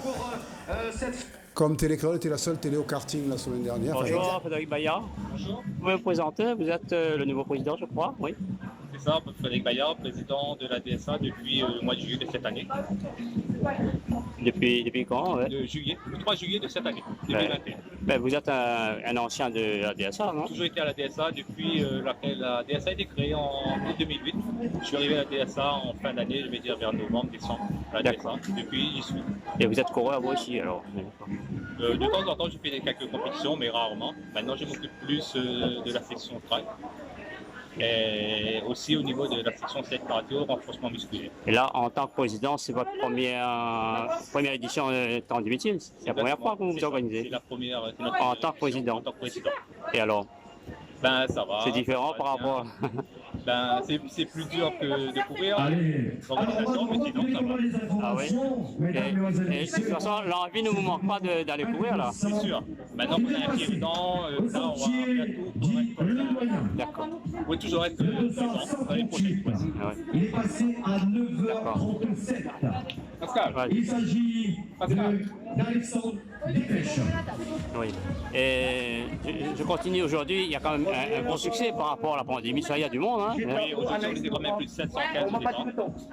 Comme Télé Créole était la seule télé au karting la semaine dernière. Bonjour, Frédéric Bayard. Bonjour. Vous pouvez vous présenter, vous êtes le nouveau président, je crois, oui. C'est ça, Frédéric Bayard, président de la DSA depuis le mois de juillet de cette année. Depuis quand Le 3 juillet de cette année, 2021. Vous êtes un ancien de la DSA, non? J'ai toujours été à la DSA depuis laquelle la DSA a été créée en 2008. Je suis arrivé à la DSA en fin d'année, je vais dire vers novembre, décembre, à la DSA. Depuis, j'y suis. Et vous êtes coureur vous aussi alors? De temps en temps, je fais quelques compétitions, mais rarement. Maintenant, je m'occupe plus de la section trail. Et aussi au niveau de la section 7 cardio, renforcement musculaire. Et là, en tant que président, c'est votre première édition de Transdimityle? C'est la première fois que vous vous organisez? C'est la première. En tant que président? En tant que président. Et alors? Ça va. C'est différent par rapport c'est plus dur que de courir l'organisation, mais sinon ça va. Ah oui? Et de toute façon, l'envie ne vous manque pas d'aller courir là? C'est sûr. Maintenant qu'on a un pied dedans, là on va faire tout pour être. D'accord. Vous pouvez toujours être présent dans les prochaines fois. Il est passé à 9h37. Pascal. Il s'agit d'Alexandre Dépêche. Oui. Et je continue aujourd'hui, il y a quand même un bon succès par rapport à la pandémie, ça il y a du monde. Hein? Oui, aujourd'hui on était quand même plus de 715 départ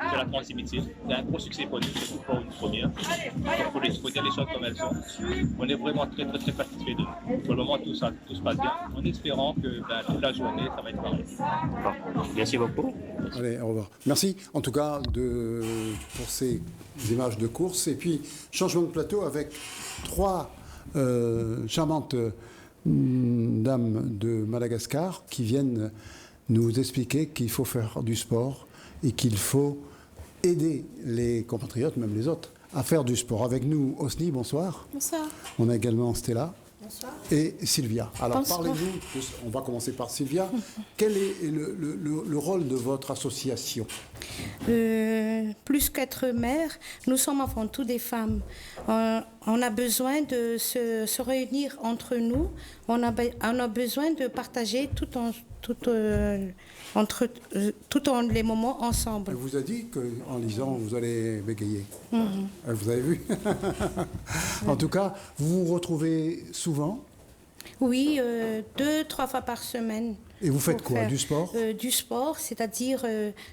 sur la Transdimityle. C'est un gros succès pour nous, c'est pour une première. Donc il faut dire les choses comme elles sont. On est vraiment très satisfaits de nous. Pour le moment tout se passe bien, en espérant que toute la journée ça va être pareil. Bon. Merci beaucoup. Allez, au revoir. Merci en tout cas pour ces images de course. Et puis, changement de plateau avec 3 charmantes dames de Madagascar qui viennent nous expliquer qu'il faut faire du sport et qu'il faut aider les compatriotes, même les autres, à faire du sport. Avec nous, Osni, bonsoir. Bonsoir. On a également Stella. Bonsoir. et Sylvia. Alors Bonsoir. parlez-nous, on va commencer par Sylvia. Quel est le rôle de votre association? Plus qu'être mère, nous sommes avant tout des femmes. On a besoin de se réunir entre nous. On a besoin de partager tout en les moments ensemble. Elle vous a dit qu'en lisant, vous allez bégayer. Vous avez vu? En tout cas, vous vous retrouvez souvent? Oui, 2-3 fois par semaine. Et vous faites Pour quoi? faire, Du sport? Du sport, c'est-à-dire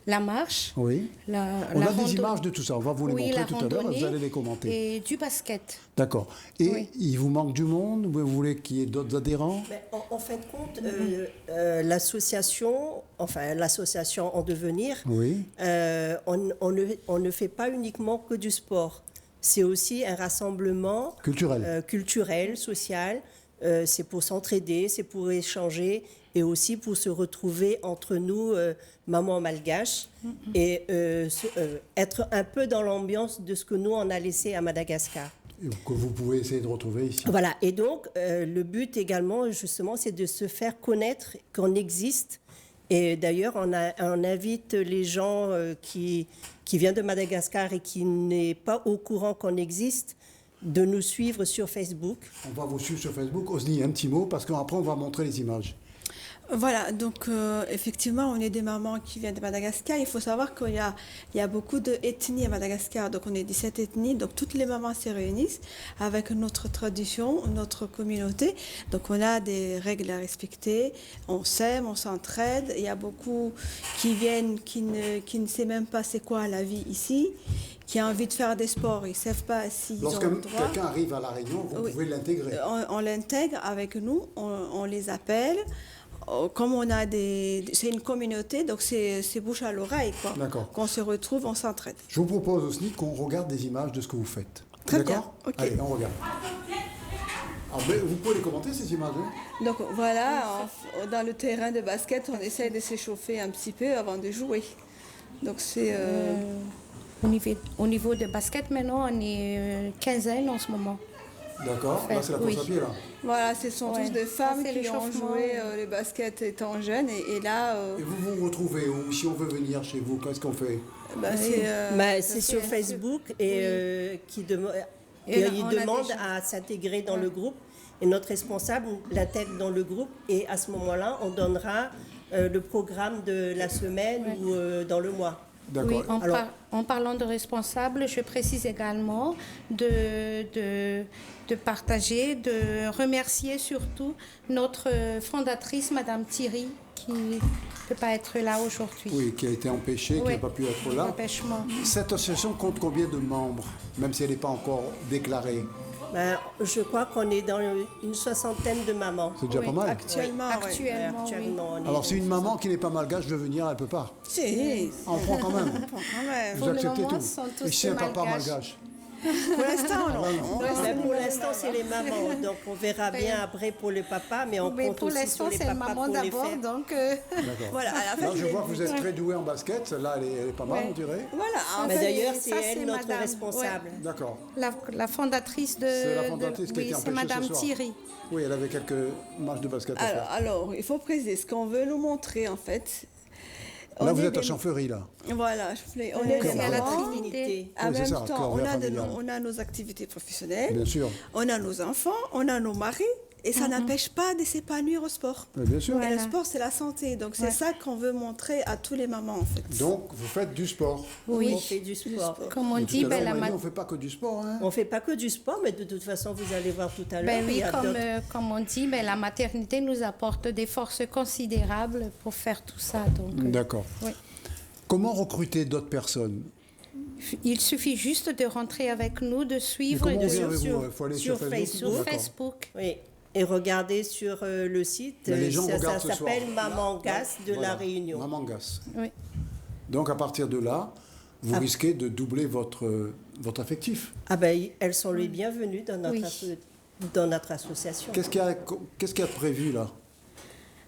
la marche. Oui. On a des images de tout ça. On va vous les montrer tout à l'heure. Vous allez les commenter. Et du basket. D'accord. Et il vous manque du monde? Vous voulez qu'il y ait d'autres adhérents? Mais en fin de compte, l'association en devenir, oui. On ne fait pas uniquement que du sport. C'est aussi un rassemblement culturel, social. C'est pour s'entraider, c'est pour échanger et aussi pour se retrouver entre nous, mamans malgaches, et être un peu dans l'ambiance de ce que nous, on a laissé à Madagascar. Et que vous pouvez essayer de retrouver ici. Voilà, et donc le but également, justement, c'est de se faire connaître qu'on existe. Et d'ailleurs, on invite les gens qui viennent de Madagascar et qui n'est pas au courant qu'on existe, de nous suivre sur Facebook. On va vous suivre sur Facebook. Osni, un petit mot, parce qu'après, on va montrer les images. Voilà, donc effectivement, on est des mamans qui viennent de Madagascar. Il faut savoir qu'il y a beaucoup d'ethnies à Madagascar. Donc on est 17 ethnies. Donc toutes les mamans se réunissent avec notre tradition, notre communauté. Donc on a des règles à respecter. On s'aime, on s'entraide. Il y a beaucoup qui viennent, qui ne savent même pas c'est quoi la vie ici, qui ont envie de faire des sports. Ils ne savent pas s'ils ont le droit. Lorsque quelqu'un arrive à La Réunion, vous pouvez l'intégrer. On l'intègre avec nous, on les appelle. Comme on a c'est une communauté, donc c'est bouche à l'oreille, quoi. D'accord. Quand on se retrouve, on s'entraide. Je vous propose aussi qu'on regarde des images de ce que vous faites. Très bien. D'accord ? Ok. Allez, on regarde. Alors, vous pouvez les commenter, ces images, hein ? Donc voilà, dans le terrain de basket, on essaie de s'échauffer un petit peu avant de jouer. Donc c'est... Au niveau de basket, maintenant, on est quinzaine en ce moment. D'accord, là c'est la course à pied là. Voilà, ce sont tous des femmes c'est qui ont l'échauffement. joué le basket étant jeunes et là... Et vous vous retrouvez où? Si on veut venir chez vous, qu'est-ce qu'on fait? C'est sur Facebook et qui demande à s'intégrer dans le groupe. Et notre responsable l'intègre dans le groupe et à ce moment-là, on donnera le programme de la semaine ou dans le mois. Oui, en parlant de responsable, je précise également de partager, de remercier surtout notre fondatrice, Madame Thierry, qui ne peut pas être là aujourd'hui. Oui, qui a été empêchée, qui n'a pas pu être là. Empêchement. Cette association compte combien de membres, même si elle n'est pas encore déclarée? Je crois qu'on est dans une soixantaine de mamans. C'est déjà pas mal. Actuellement, oui. Alors si une maman qui n'est pas malgache veut venir, elle ne peut pas. Si. On prend quand même. Vous acceptez tout. Et si un papa malgache? Pour l'instant, non. Pour l'instant, c'est les mamans. Donc, on verra bien après pour les papas, mais on compte aussi sur les papas pour les faire. Donc, voilà. Là, je vois que vous êtes très douée en basket. Celle-là, elle est pas mal, on dirait. Voilà. Mais d'ailleurs, c'est elle notre responsable. D'accord. La fondatrice de... C'est la fondatrice qui a été empêchée c'est Madame ce soir. Thierry. Oui, elle avait quelques matchs de basket à faire. Alors, il faut préciser ce qu'on veut nous montrer, en fait. Là, vous êtes à Champfleury, là. Voilà, on est à la Trinité. En Oui, c'est même ça, temps, Corvée familiale. on a nos activités professionnelles, Bien sûr. on a nos enfants, on a nos maris, et ça n'empêche pas de s'épanouir au sport. Oui, bien sûr. Et le sport, c'est la santé. Donc, c'est ça qu'on veut montrer à tous les mamans, en fait. Donc, vous faites du sport. Oui, on fait du sport. Comme on Et dit, tout à l'heure, la on ne fait pas que du sport. Hein. On ne fait pas que du sport, mais de toute façon, vous allez voir tout à l'heure. oui, comme on dit, la maternité nous apporte des forces considérables pour faire tout ça. D'accord. Oui. Comment recruter d'autres personnes? Il suffit juste de rentrer avec nous, de suivre sur Facebook. Oui. Et regardez sur le site, ça s'appelle Maman Gas de La Réunion. Maman Gas. Oui. Donc à partir de là, vous risquez de doubler votre effectif. Elles sont les bienvenues dans notre association. Qu'est-ce qu'il y a prévu là?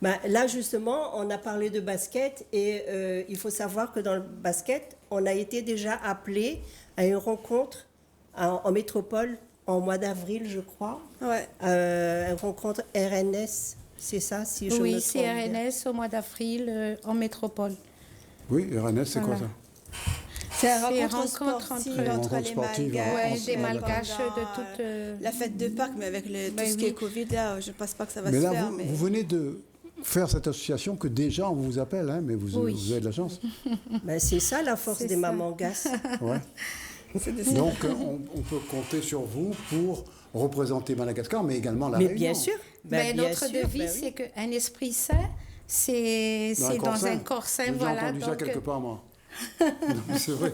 Là, justement, on a parlé de basket et il faut savoir que dans le basket, on a été déjà appelé à une rencontre en métropole en mois d'avril, je crois. Ouais. Un rencontre RNS, c'est ça, si je me Oui, trompe c'est bien. RNS au mois d'avril en métropole. Oui, RNS, c'est quoi Voilà. ça? C'est un C'est rencontre rencontre sportive entre- entre les sportive, Malgaches. Ouais, entre- des Malgaches pendant, de toute. La fête de Pâques, mais avec tout ce qui est Covid, là, je ne pense pas que ça va Mais se là, faire. vous venez de faire cette association que déjà on vous appelle, hein, mais vous avez de la chance. Ben, c'est ça la force C'est des ça. mamans gasses. Ouais. Donc on peut compter sur vous pour représenter Madagascar, mais également la Mais Réunion. bien sûr. Ben, bien notre sûr, devise, ben oui. c'est qu'un esprit sain, c'est dans un corps sain. J'ai Voilà. entendu ça Donc, quelque part, moi. Non, c'est vrai.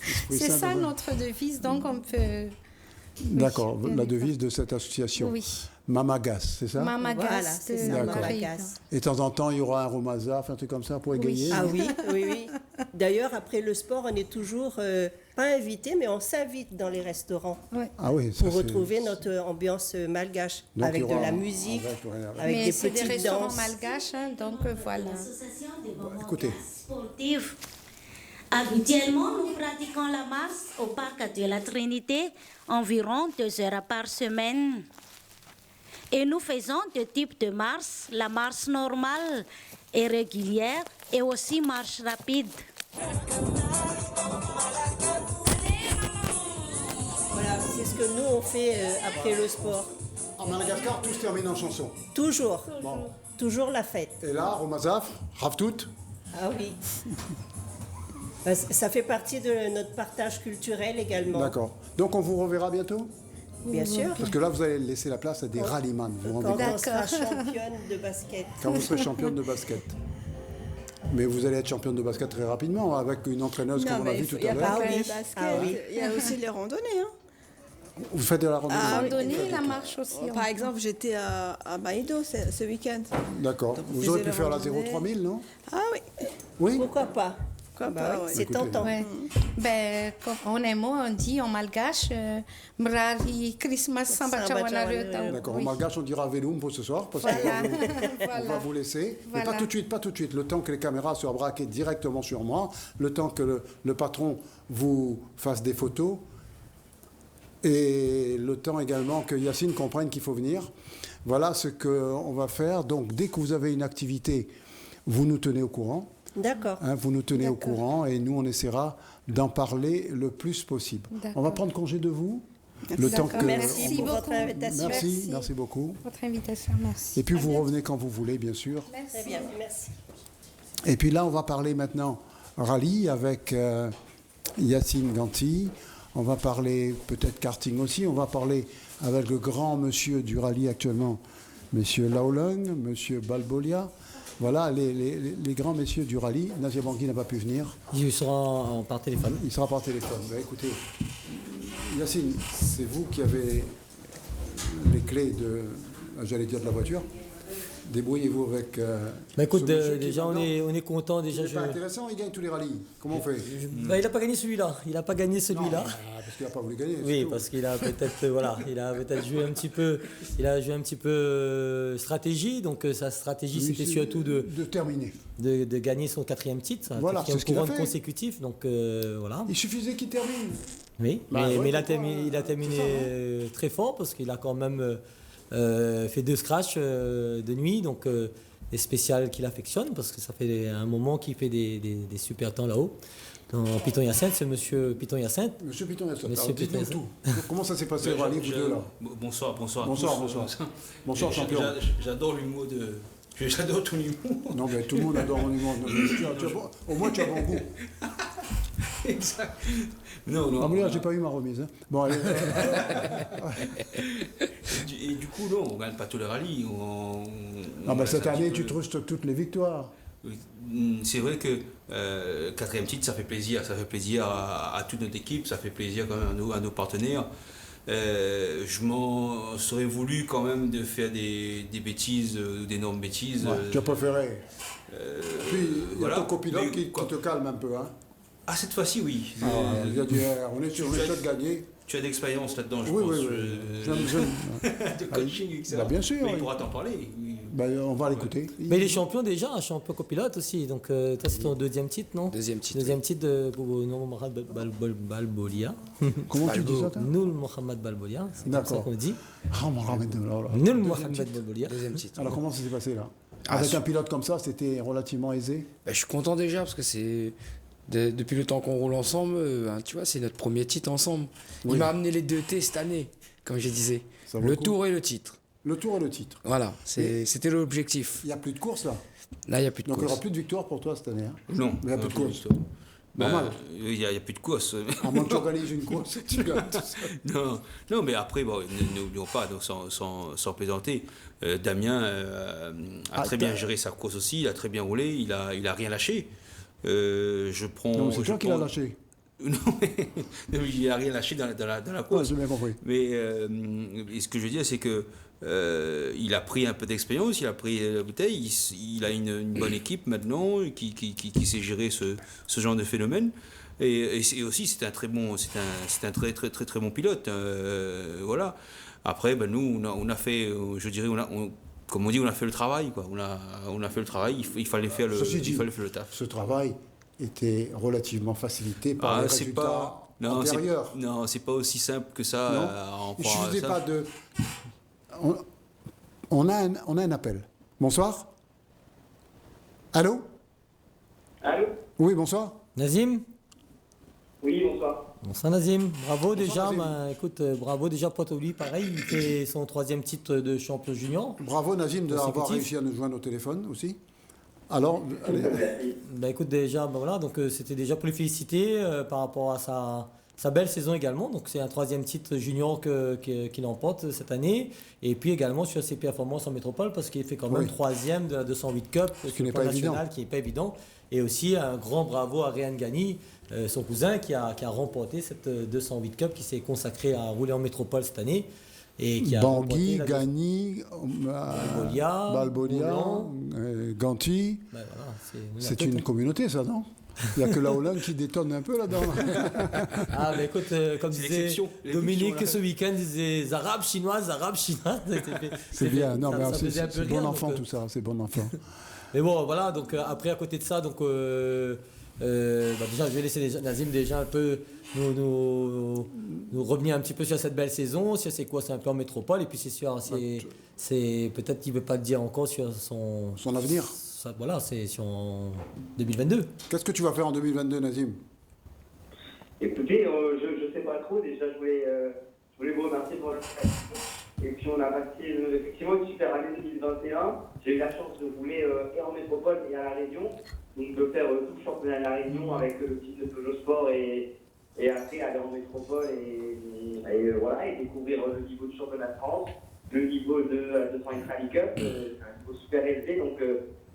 Esprit c'est sain, ça de- notre devise, donc on peut. D'accord, Oui, la devise de cette association. Oui. Mamagas, c'est ça? Mamagas. Voilà, c'est ça, D'accord. Mamagas. Et de temps en temps, il y aura un romazaf, un truc comme ça pour égayer? Ah oui, oui, oui. D'ailleurs, après le sport, on est toujours pas invité, mais on s'invite dans les restaurants Ah oui, ça, pour c'est- retrouver notre ambiance malgache, Donc, avec il y de aura- la musique, avec Mais des c'est des petites restaurants danses. malgaches, hein, donc voilà. Écoutez. Sportive. Habituellement, nous pratiquons la marche au parc de la Trinité environ 2 heures par semaine. Et nous faisons deux types de marche, la marche normale et régulière et aussi marche rapide. Voilà, c'est ce que nous on fait après le sport. En Madagascar, tout se termine en chanson. Toujours. Bon. Toujours la fête. Et là, romazaf, Ravtout. Ah oui. Ben, ça fait partie de notre partage culturel également. D'accord. Donc on vous reverra bientôt? Bien sûr. Parce que là, vous allez laisser la place à des rallyman. Vous vous Quand rendez on compte? sera championne de basket. Quand vous serez championne de basket. Mais vous allez être championne de basket très rapidement avec une entraîneuse Non, comme on a mais vu tout il n'y à a pas l'heure. que le basket, il y a aussi les randonnées. Hein. Vous faites de la randonnée? Ah, Randonnée, la marche aussi. Par exemple, j'étais à Maïdo ce week-end. D'accord. Donc, Vous faisiez aurez pu la faire la randonnée. 03000, non? Ah oui. Oui? Pourquoi pas? Pourquoi Bah pas, oui, ouais. c'est Écoutez. tentant. Ouais. Ben, en un mot, on dit en malgache, Mrari Christmas Sambachawana. D'accord. En malgache, on dira Velum pour ce soir, parce Voilà. qu'on va vous laisser. Mais Voilà. pas tout de suite, pas tout de suite. Le temps que les caméras soient braquées directement sur moi, le temps que le patron vous fasse des photos, et le temps également que Yacine comprenne qu'il faut venir. Voilà ce qu'on va faire. Donc, dès que vous avez une activité, vous nous tenez au courant. D'accord. Hein, vous nous tenez au courant et nous, on essaiera d'en parler le plus possible. D'accord. On va prendre congé de vous. D'accord. Merci pour votre beaucoup. invitation. Merci beaucoup. Votre invitation, merci. Et puis vous revenez quand vous voulez, bien sûr. Très bien, merci. Et puis là, on va parler maintenant rallye avec Yacine Ganti. On va parler peut-être karting aussi. On va parler avec le grand monsieur du rallye actuellement, monsieur Laolung, monsieur Balbolia. Voilà les grands messieurs du rallye. Nadia Bangui n'a pas pu venir. Il sera par téléphone. Il sera par téléphone. Ben, écoutez, Yacine, c'est vous qui avez les clés de, j'allais dire de la voiture. Débrouillez-vous avec. Bah écoute, ce monsieur qui déjà est on est content. Déjà, C'est pas intéressant, il gagne tous les rallyes. Comment on fait? Bah, il n'a pas gagné celui-là. Il n'a pas gagné celui-là. Parce qu'il n'a pas voulu gagner. Oui, parce qu'il a peut-être voilà, il a peut-être joué un petit peu. Il a joué un petit peu stratégie. Donc sa stratégie, Lui, c'était c'est surtout de terminer, de gagner son 4e titre, un Voilà, c'est ce qu'il a couronne fait. consécutif. Donc voilà. Il suffisait qu'il termine. Oui, Bah, mais ouais, il a pourquoi, terminé, c'est ça, hein. très fort parce qu'il a quand même fait 2 scratchs de nuit, donc des spéciales qu'il affectionne parce que ça fait un moment qu'il fait des super temps là-haut. Dans Piton-Hyacinthe, c'est monsieur Piton-Hyacinthe. Monsieur Piton-Hyacinthe, Monsieur alors dites-nous Piton-Hyacinthe. tout. Comment ça s'est passé le rallye, vous deux là? Bonsoir. Bonsoir. Bonsoir, champion. J'adore l'humour de. J'adore ton humour. Non, mais tout le monde adore mon humour. Non, mais au moins, tu as bon goût. Exact. Non. Ah, mais là, j'ai pas eu ma remise. Hein. Bon, allez. Et du coup, non, on ne gagne pas tous les rallyes. Ah, bah, cette année, tu trustes toutes les victoires. C'est vrai que 4e titre, ça fait plaisir. Ça fait plaisir à toute notre équipe, ça fait plaisir quand même à nos partenaires. Je m'en serais voulu quand même de faire des bêtises, d'énormes bêtises. Ouais, tu as préféré. Puis, il y a voilà. ton copilote Mais qui te calme un peu. Hein. Ah, cette fois-ci, oui. Ah, il a dit, on est sur le choix de gagner. Tu as d'expérience là-dedans, je Oui, pense. oui. J'aime. De coaching, etc. Bah, bien sûr. Mais il oui. pourra t'en parler. On va l'écouter. Mais il est champion déjà, champion copilote aussi. Donc, toi, c'est ton deuxième titre, non? Deuxième titre. Deuxième titre de Nour Mohamed Balbolia. Comment tu dis ça, toi? Nour Mohamed Balbolia. C'est comme ça qu'on le dit. Nour Mohamed Balbolia. Deuxième titre. Alors, comment ça s'est passé, là? Avec un pilote comme ça, c'était relativement aisé? Je suis content déjà, parce que c'est... Depuis le temps qu'on roule ensemble, tu vois, c'est notre premier titre ensemble. Oui. Il m'a amené les 2 T cette année, comme je disais. Ça vaut Le le coup. tour et le titre. Le tour et le titre. Voilà, c'était l'objectif. Il n'y a plus de course, là? Là, il n'y a plus de Donc, il course. n'y aura plus de victoire pour toi cette année, hein? Non. Il n'y a plus de course. Normal. Il n'y a plus de course. À moins que tu organises une course, tu gagnes tout ça. Non, mais après, n'oublions pas, donc, sans plaisanter, Damien a très bien géré sa course aussi, il a très bien roulé, il a rien lâché. Non, c'est toi qui l'as lâché. Non, mais il n'a rien lâché dans la course. Ouais, j'ai bien compris. Mais ce que je veux dire, c'est que il a pris un peu d'expérience, il a pris la bouteille, il a une bonne équipe maintenant qui sait gérer ce genre de phénomène. Et aussi, c'est un très très bon pilote. Voilà. Après, nous, on a fait, je dirais, comme on dit, on a fait le travail, quoi. On a fait le travail. Il fallait faire le taf. Ce travail était relativement facilité par les résultats antérieurs. Non, c'est pas aussi simple que ça. Il ne suffisait pas de... On a un appel. Bonsoir. Allô? Allô? Oui, bonsoir. Nazim? Oui, bonsoir. Bonsoir Nazim, bravo déjà. Nazim. Écoute, bravo déjà pour lui, pareil, il fait son 3e titre de champion junior. Bravo Nazim d'avoir réussi à nous joindre au téléphone aussi. Alors, écoute déjà, voilà, donc c'était déjà pour le féliciter par rapport à sa belle saison également. Donc c'est un 3e titre junior qu'il emporte cette année. Et puis également sur ses performances en métropole parce qu'il fait quand même 3e de la 208 Cup, qui n'est pas évident. Qui n'est pas évident. Et aussi un grand bravo à Réan Gani, son cousin, qui a remporté cette 208 Cup, qui s'est consacré à rouler en métropole cette année. Et qui a Bangui, Gani, Balbolia, Ganti. Ben voilà, c'est une communauté, ça, non? Il n'y a que la Hollande qui détonne un peu là-dedans. Ah, mais écoute, comme disait Dominique ce week-end, disait Arabes, Chinoises. C'est bien, non, mais c'est bon enfant tout ça, c'est bon enfant. Mais bon, voilà, donc après, à côté de ça, donc, déjà, je vais laisser Nazim déjà un peu nous revenir un petit peu sur cette belle saison, sur c'est quoi, c'est un peu en métropole, et puis c'est sûr, c'est peut-être qu'il ne veut pas te dire encore sur son avenir. Voilà, c'est sur 2022. Qu'est-ce que tu vas faire en 2022, Nazim? Écoutez, je ne sais pas trop. Déjà, je voulais vous remercier pour le Et puis, on a passé effectivement une super année 2021. J'ai eu la chance de rouler et en métropole et à La Réunion. Donc, de faire tout le championnat de La Réunion avec le team de Peugeot Sport et après aller en métropole et découvrir le niveau du championnat de France, le niveau de 200 Rally Cup, un niveau super élevé. Donc,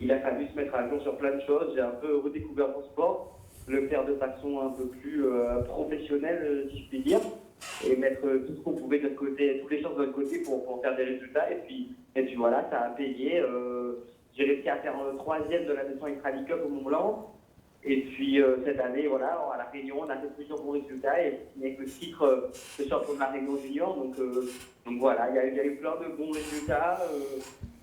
il a fallu se mettre à jour sur plein de choses. J'ai un peu redécouvert mon sport, le faire de façon un peu plus professionnelle, si je puis dire, et mettre tout ce qu'on pouvait de notre côté, toutes les chances de notre côté pour faire des résultats. Et puis voilà, ça a payé. J'ai réussi à faire 3e de la 200 Rally Cup au Mont-Blanc. Et puis cette année, voilà, à La Réunion, on a fait plusieurs bons résultats et avec le titre de champion de La Réunion junior. Donc voilà, il y a eu plein de bons résultats.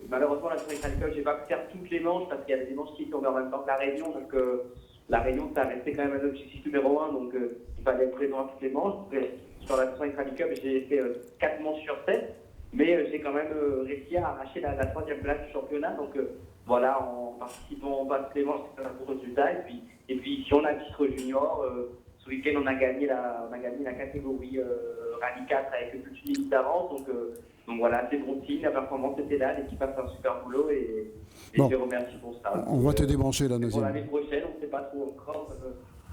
Malheureusement, la 200 Rally Cup, je n'ai pas pu faire toutes les manches parce qu'il y avait des manches qui tombaient en même temps que La Réunion. Donc La Réunion, ça restait quand même un objectif numéro 1. Donc il fallait être présent à toutes les manches. Sur la 200 Rally Cup, j'ai fait 4 manches sur 7. Mais j'ai quand même réussi à arracher la 3e place du championnat. Donc voilà, en participant à toutes les manches, c'est un bon résultat. Et puis si on a le titre junior, ce week-end on a gagné la catégorie Rallye 4 avec plus de 1 minute d'avance. Donc voilà, c'est bon signe, la performance était là, l'équipe a fait un super boulot et je les remercie pour ça. On va te débrancher là, Nazim. Pour l'année prochaine, on ne sait pas trop encore.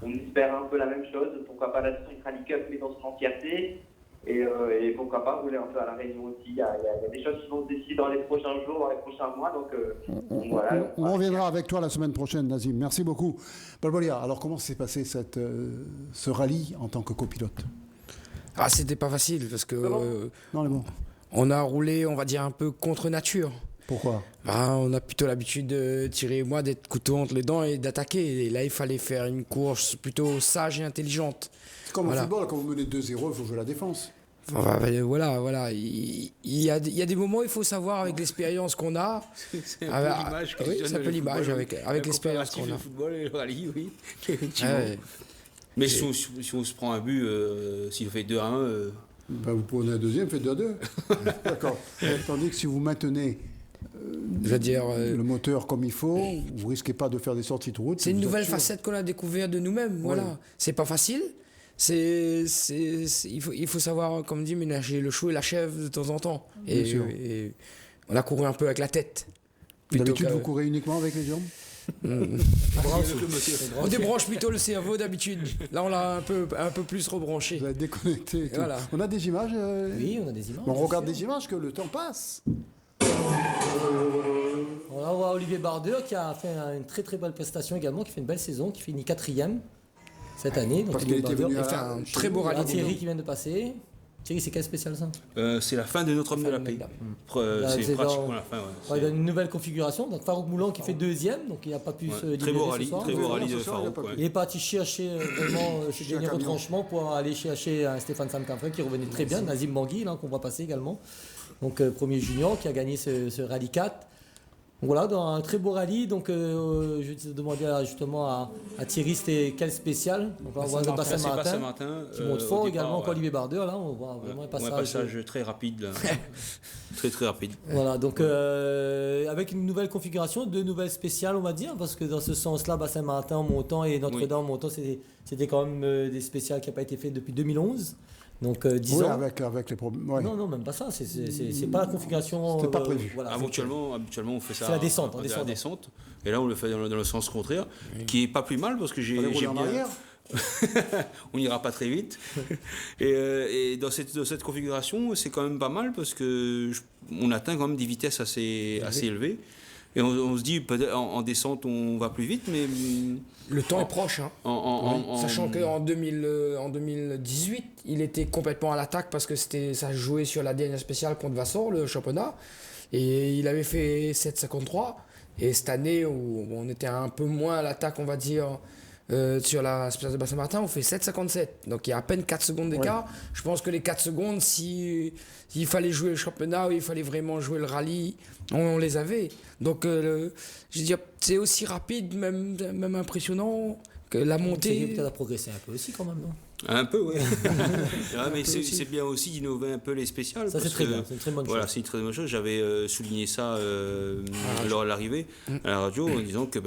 On espère un peu la même chose. Pourquoi pas la 200 Rally Cup, mais dans son entièreté. Et pourquoi pas rouler un peu à La Réunion aussi. Il y a des choses qui vont se décider dans les prochains jours, dans les prochains mois. Donc voilà. On reviendra avec toi la semaine prochaine, Nazim. Merci beaucoup. Balbolia, alors comment s'est passé ce rallye en tant que copilote? Ah, c'était pas facile parce que non, mais bon. On a roulé, on va dire, un peu contre nature. Pourquoi? On a plutôt l'habitude de tirer, d'être couteau entre les dents et d'attaquer. Et là, il fallait faire une course plutôt sage et intelligente. C'est comme au football, quand vous menez 2-0, il faut jouer la défense. Voilà. Il y a des moments où il faut savoir avec l'expérience qu'on a. C'est un peu l'image que c'est un peu l'image avec l'expérience qu'on a. Le football et le rallye, oui. Effectivement. Mais si on se prend un but, s'il fait 2-1... vous prenez un deuxième, faites 2-2. D'accord. Tandis que si vous maintenez le moteur comme il faut, vous risquez pas de faire des sorties de route. C'est une nouvelle facette qu'on a découvert de nous-mêmes. Voilà. C'est pas facile. Il faut savoir, comme dit, ménager le chou et la chèvre de temps en temps. Et on a couru un peu avec la tête. D'habitude, vous courez uniquement avec les jambes? On débranche plutôt le cerveau d'habitude. Là, on l'a un peu plus rebranché. Vous avez déconnecté. Voilà. On a des images. Oui, on a des images. On regarde des images que le temps passe. On va voir Olivier Bardeur qui a fait une très très belle prestation également, qui fait une belle saison, qui finit 4e cette année. Donc parce qu'il était venu fait un très beau rallye. Thierry qui vient de passer. Thierry, c'est quel spécial ça? C'est la fin de Notre-Dame de la Paix. C'est pratiquement la fin. Il y a une nouvelle configuration. Donc Farouk Moulan qui fait 2e, donc il n'a pas pu se libérer. Très beau rallye de Farouk. Il est parti chercher vraiment ce dernier retranchement pour aller chercher un Stéphane Samkamfre qui revenait très bien, Nazim Bangui qu'on voit passer également. Donc premier junior qui a gagné ce rallye 4. Donc, voilà, dans un très beau rallye. Donc je vais demander justement à Thierry, c'était quel spécial? Donc là, on voit le Bassin Martin qui monte fort également, Olivier Bardeur. Là, on voit vraiment un passage très rapide. Là. très très rapide. Voilà, donc avec une nouvelle configuration, 2 nouvelles spéciales, on va dire, parce que dans ce sens-là, Bassin Martin en montant et Notre-Dame en montant, c'était quand même des spéciales qui n'ont pas été faites depuis 2011. Donc 10 ans. Avec les problèmes. Ouais. Non, même pas ça. C'est pas la configuration. C'était pas prévu. Voilà, habituellement, on fait ça. C'est la descente. La descente. Et là, on le fait dans le sens contraire, qui est pas plus mal parce que j'ai bien. On n'ira pas très vite. et dans cette configuration, c'est quand même pas mal parce que on atteint quand même des vitesses assez élevées. Et on se dit, en descente, on va plus vite, mais... Le temps est proche, hein. Sachant qu'en 2018, il était complètement à l'attaque parce que ça jouait sur la dernière spéciale contre Vassor, le championnat. Et il avait fait 7,53. Et cette année, où on était un peu moins à l'attaque, on va dire, sur la spéciale de Bassin-Martin, on fait 7,57. Donc il y a à peine 4 secondes d'écart. Ouais. Je pense que les 4 secondes, s'il fallait jouer le championnat ou il fallait vraiment jouer le rallye, on les avait. Donc je veux dire, c'est aussi rapide, même impressionnant que la montée. Peut-être a progressé un peu aussi quand même, non? Un peu, oui. Mais c'est bien aussi d'innover un peu les spéciales. Ça, c'est très bien, c'est une très bonne chose. Voilà, c'est une très bonne chose. J'avais souligné ça lors de l'arrivée à la radio en disant que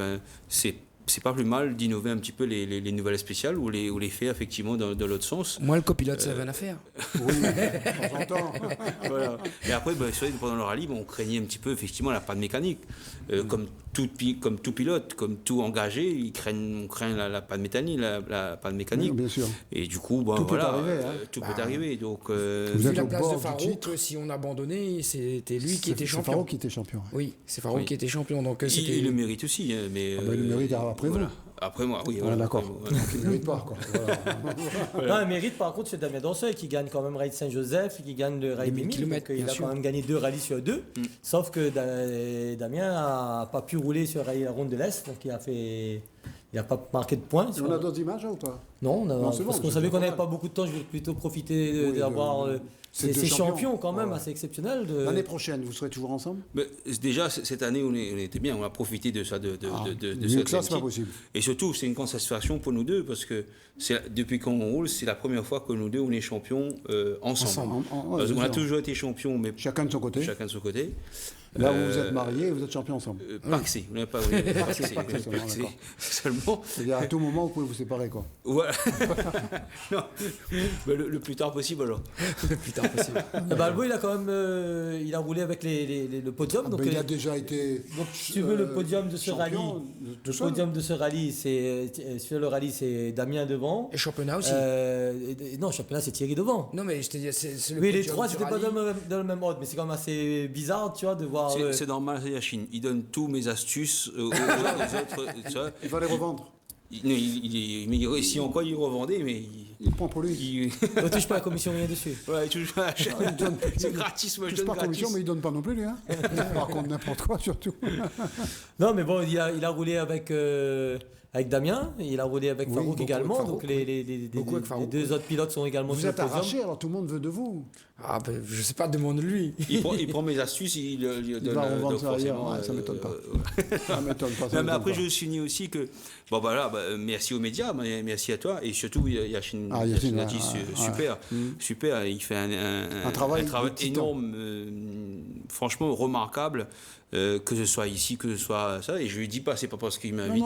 c'est pas plus mal d'innover un petit peu les nouvelles spéciales ou les faire effectivement dans l'autre sens. Moi, le copilote, ça avait une affaire. Oui, de temps en temps. Voilà. Et après, pendant le rallye, on craignait un petit peu effectivement la panne mécanique. Comme tout pilote, comme tout engagé, on craint la panne mécanique. La panne mécanique. Oui, bien sûr. Et du coup, tout peut arriver. Tout peut arriver. Donc, vu la place de Farouk, si on abandonnait, c'était lui qui était champion. C'est Farouk qui était champion. Oui, c'est Farouk qui était champion. Donc, il le mérite aussi. Mais, il le mérite après vous. Après moi, oui. Voilà, d'accord. Il ne mérite pas, quoi. Voilà. Non, il mérite, par contre, c'est Damien Danseuil qui gagne quand même Rallye Saint-Joseph, qui gagne le Rallye 1000 km. Il a quand même gagné 2 rallyes sur 2. Sauf que Damien n'a pas pu rouler sur Rallye la Ronde de l'Est, donc il n'a pas marqué de points. On a d'autres images ou pas? Non, parce qu'on savait qu'on n'avait pas beaucoup de temps. Je vais plutôt profiter d'avoir ces champions quand même assez exceptionnels. L'année prochaine, vous serez toujours ensemble? Déjà, cette année, on était bien. On a profité de ça. Mieux que ça, c'est pas possible. Et surtout, c'est une grande satisfaction pour nous deux parce que depuis qu'on roule, c'est la première fois que nous deux, on est champions ensemble. Parce qu'on a toujours été champions, mais chacun de son côté. Là, vous êtes mariés, vous êtes champions ensemble. Paxé, on n'est pas paxé seulement. C'est-à-dire à tout moment, vous pouvez vous séparer, quoi. Voilà. Non, le plus tard possible, alors. Le plus tard possible. Albo, il a quand même, il a roulé avec le podium. Donc il a déjà été. Donc, si tu veux le podium de ce rallye, sur le rallye, c'est Damien devant. Et championnat aussi. Non, championnat, c'est Thierry devant. Non, mais je te dis, c'est le. Oui, les trois, c'était pas dans le même ordre, mais c'est quand même assez bizarre, tu vois, de voir. C'est normal, c'est la Chine. Il donne tous mes astuces aux autres. Tu vois. Il va les revendre. Mais si en quoi il revendait, mais il prend pour lui. Ne touche pas la commission, rien dessus. Ouais, il touche pas. C'est gratis, moi je donne gratis. Commission, mais il donne pas non plus, lui. Hein. Par contre, n'importe quoi, surtout. Non, mais bon, il a roulé avec avec Damien, il a roulé avec Farouk également. Avec Farouk, donc les deux autres pilotes sont également Vous sur êtes le podium. arraché, alors tout le monde veut de vous. Ah ben, je sais pas, demande-lui. Il prend mes astuces, il donne. va revendre donc ça ailleurs, forcément, ça m'étonne pas. Ça m'étonne pas. Non, mais après, je souligne aussi que, bon, voilà, merci aux médias, merci à toi, et surtout Yacine Nati, super, il fait un travail énorme, franchement remarquable. Que ce soit ici, que ce soit ça, et je lui dis pas, c'est pas parce qu'il m'invite,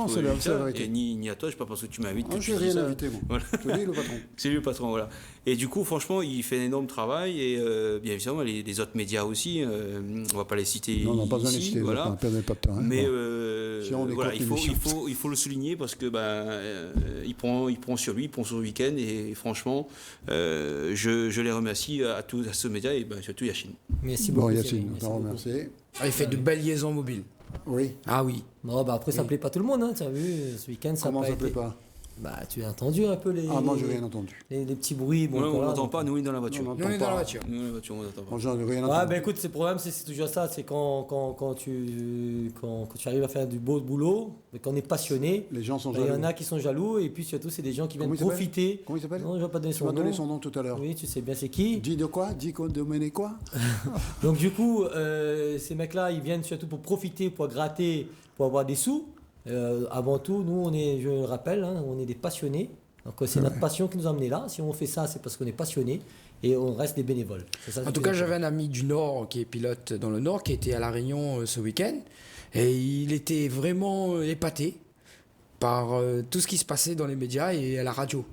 ni à toi, c'est pas parce que tu m'invites. Je n'ai rien invité, moi. Voilà. C'est lui le patron. C'est lui le patron, voilà. Et du coup, franchement, il fait un énorme travail, et bien évidemment, les autres médias aussi, on va pas les citer ici. Non, pas besoin de les citer, voilà. On perdait pas de temps. Mais voilà, il faut le souligner parce que il prend sur lui, il prend sur le week-end, et franchement, je les remercie à tous ce média, et surtout Yacine. Merci beaucoup. Yacine, on t'en remercie. Il fait de belles liaisons mobiles. Oui. Ah oui. Non, après, ça plaît pas tout le monde, hein, tu as vu, ce week-end, ça Comment a ça pas plaît été... pas? Tu as entendu un peu les... Ah, moi, j'ai rien entendu. Les petits bruits. Bon, on n'entend pas, nous, on est dans la voiture. Nous, on est dans la voiture. Nous, dans la voiture, on n'entend pas. Moi, j'en ai rien entendu. Écoute, le problème, c'est toujours ça, c'est quand tu arrives à faire du beau boulot, mais qu'on est passionné, les gens sont jaloux. Il y en a qui sont jaloux, et puis surtout, c'est des gens qui viennent profiter. Comment il s'appelle? Non, je ne vais pas donner son nom. Tu m'as donné son nom tout à l'heure. Oui, tu sais bien c'est qui. Dis de quoi? Dis de quoi? Donc, du coup, ces mecs-là, ils viennent surtout pour profiter, pour gratter, pour avoir des sous. Avant tout, nous, je le rappelle, on est des passionnés. Donc c'est notre passion qui nous a amenés là. Si on fait ça, c'est parce qu'on est passionné et on reste des bénévoles. En tout cas, j'avais un ami du Nord qui est pilote dans le Nord, qui était à La Réunion ce week-end, et il était vraiment épaté par tout ce qui se passait dans les médias et à la radio.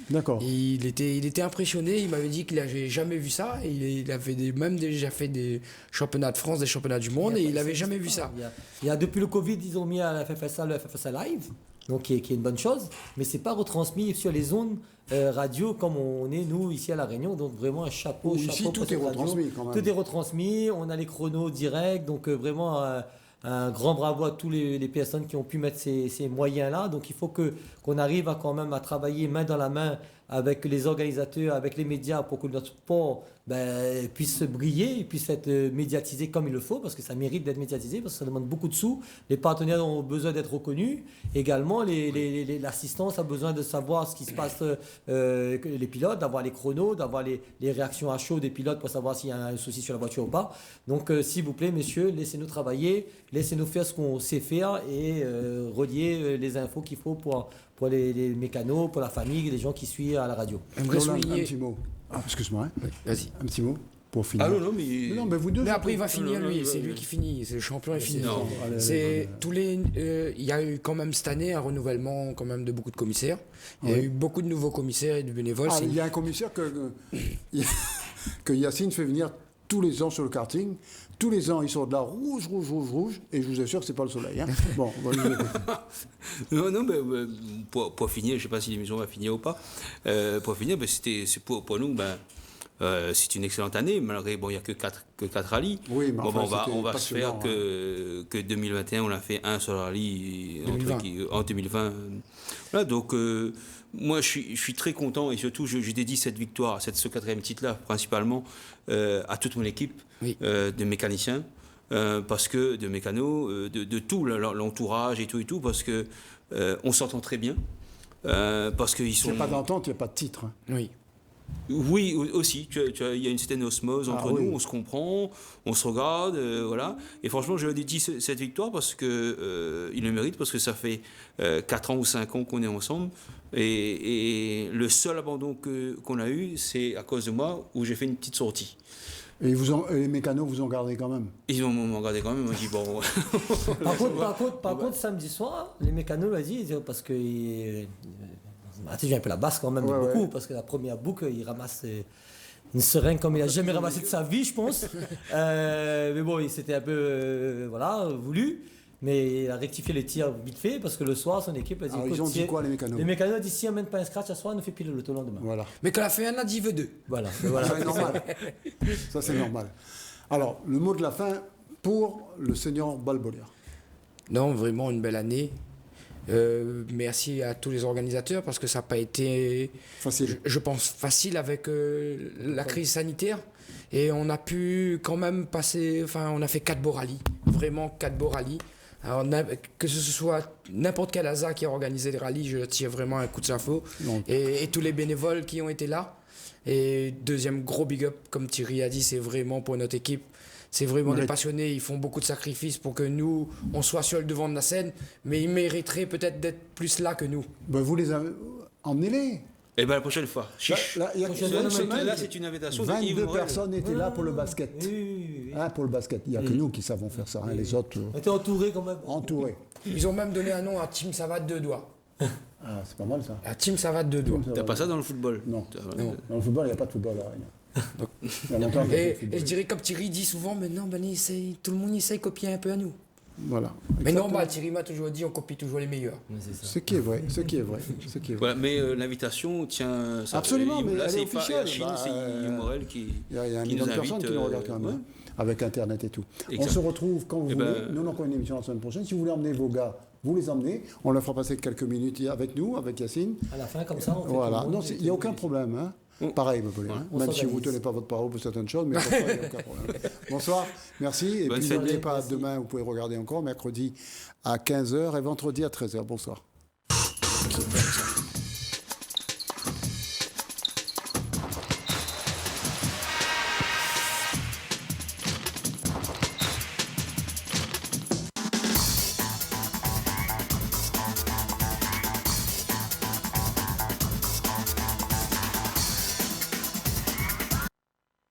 D'accord. Il était impressionné, il m'avait dit qu'il n'avait jamais vu ça, et il avait même déjà fait des championnats de France, des championnats du monde, et il n'avait jamais vu ça. Depuis le Covid, ils ont mis à la FFSA le FFSA Live, donc qui est une bonne chose, mais c'est pas retransmis sur les ondes radio comme on est nous ici à La Réunion, donc vraiment un chapeau. Ici, tout est retransmis quand même. Tout est retransmis, on a les chronos directs, donc vraiment un grand bravo à tous les personnes qui ont pu mettre ces moyens-là. Donc il faut qu'on arrive quand même à travailler main dans la main avec les organisateurs, avec les médias, pour que notre sport puisse briller et puisse être médiatisé comme il le faut, parce que ça mérite d'être médiatisé, parce que ça demande beaucoup de sous. Les partenaires ont besoin d'être reconnus. Également, l'assistance a besoin de savoir ce qui se passe, les pilotes, d'avoir les chronos, d'avoir les réactions à chaud des pilotes pour savoir s'il y a un souci sur la voiture ou pas. Donc, s'il vous plaît, messieurs, laissez-nous travailler, laissez-nous faire ce qu'on sait faire et relier les infos qu'il faut pour les mécanos, pour la famille, les gens qui suivent à la radio. Un petit mot. Excuse-moi. Oui, vas-y. Un petit mot pour finir. Ah non, mais vous deux. Mais après, il va finir, lui. C'est lui qui finit. C'est le champion, il finit. Il y a eu quand même cette année un renouvellement quand même de beaucoup de commissaires. Il y a eu beaucoup de nouveaux commissaires et de bénévoles. Il y a un commissaire que Yacine fait venir tous les ans sur le karting. Tous les ans, ils sont de là rouge, et je vous assure que c'est pas le soleil. Hein. Bon, non, mais pour finir, je ne sais pas si l'émission va finir ou pas. Pour finir, c'est pour nous, c'est une excellente année. Malgré, il n'y a que 4 rallyes. Oui, mais on va se faire que 2021, on a fait un seul rallye en 2020. Voilà, donc moi, je suis très content, et surtout, je dédie cette victoire, ce 4e titre-là, principalement, à toute mon équipe de mécaniciens, parce que de mécanos, de tout, l'entourage et tout, parce que on s'entend très bien. Parce qu'ils sont... Il n'y a pas d'entente, il n'y a pas de titre. Oui. Oui, aussi. Il y a une certaine osmose entre nous, on se comprend, on se regarde, voilà. Et franchement, je dédie cette victoire parce que il le mérite, parce que ça fait 4 ans ou 5 ans qu'on est ensemble. Et le seul abandon qu'on a eu, c'est à cause de moi, où j'ai fait une petite sortie. Et les mécanos vous ont gardé quand même? Ils m'ont gardé quand même. On dit bon. Par contre, samedi soir, les mécanos l'ont dit, parce que j'ai un peu la basse quand même, beaucoup, parce que la première boucle, il ramasse une seringue comme il n'a jamais ramassé de sa vie, je pense. Mais bon, c'était un peu voulu. Mais il a rectifié les tirs vite fait, parce que le soir, son équipe a dit... Alors, ils ont dit quoi, les mécanos? Les mécanos ont dit, si on ne mène pas un scratch à soir, on nous fait pile le lendemain. Voilà. Mais quand la F1 a dit veut 2. Voilà. Ça, c'est normal. Ça, c'est normal. Alors, le mot de la fin pour le senior Balbolia. Non, vraiment une belle année. Merci à tous les organisateurs, parce que ça n'a pas été facile. Je pense facile avec la crise sanitaire, et on a pu quand même passer. Enfin, on a fait 4 beaux rallyes, vraiment 4 beaux rallyes. Alors, que ce soit n'importe quel hasard qui a organisé des rallyes, je tire vraiment un coup de chapeau. Et tous les bénévoles qui ont été là. Et deuxième gros big up, comme Thierry a dit, c'est vraiment pour notre équipe. C'est vraiment des passionnés, ils font beaucoup de sacrifices pour que nous, on soit sur le devant de la scène, mais ils mériteraient peut-être d'être plus là que nous. Ben vous les emmenez-les. Et bien la prochaine fois. Là, c'est une invitation. 22 personnes étaient là pour le basket. Oui. Hein, pour le basket. Il n'y a que nous qui savons faire ça. Hein, les autres. On était entourés quand même. Entourés. Ils ont même donné un nom à Team Savate 2 doigts. Ah, c'est pas mal ça. La Team Savate 2 doigts. T'as pas ça dans le football? Non. Dans le football, il n'y a pas de football là. Et je dirais comme Thierry dit souvent, maintenant, tout le monde essaye de copier un peu à nous. Voilà. Mais non, Thierry m'a toujours dit, on copie toujours les meilleurs. Ce qui est vrai. Voilà, mais l'invitation tient. Absolument, mais là, elle est officielle. Chine, c'est Yves Morel qui. Il y a un million de personnes qui nous regardent quand même, avec Internet et tout. On se retrouve quand vous voulez. Nous, on a encore une émission la semaine prochaine. Si vous voulez emmener vos gars, vous les emmenez. On leur fera passer quelques minutes avec nous, avec Yacine. À la fin, comme ça, on fait. Voilà. Non, il n'y a aucun problème. Hein. Pareil, même si vous ne tenez pas votre parole pour certaines choses, mais il n'y a aucun problème. Bonsoir, merci. Et puis n'oubliez pas, demain, vous pouvez regarder encore, mercredi à 15h et vendredi à 13h. Bonsoir.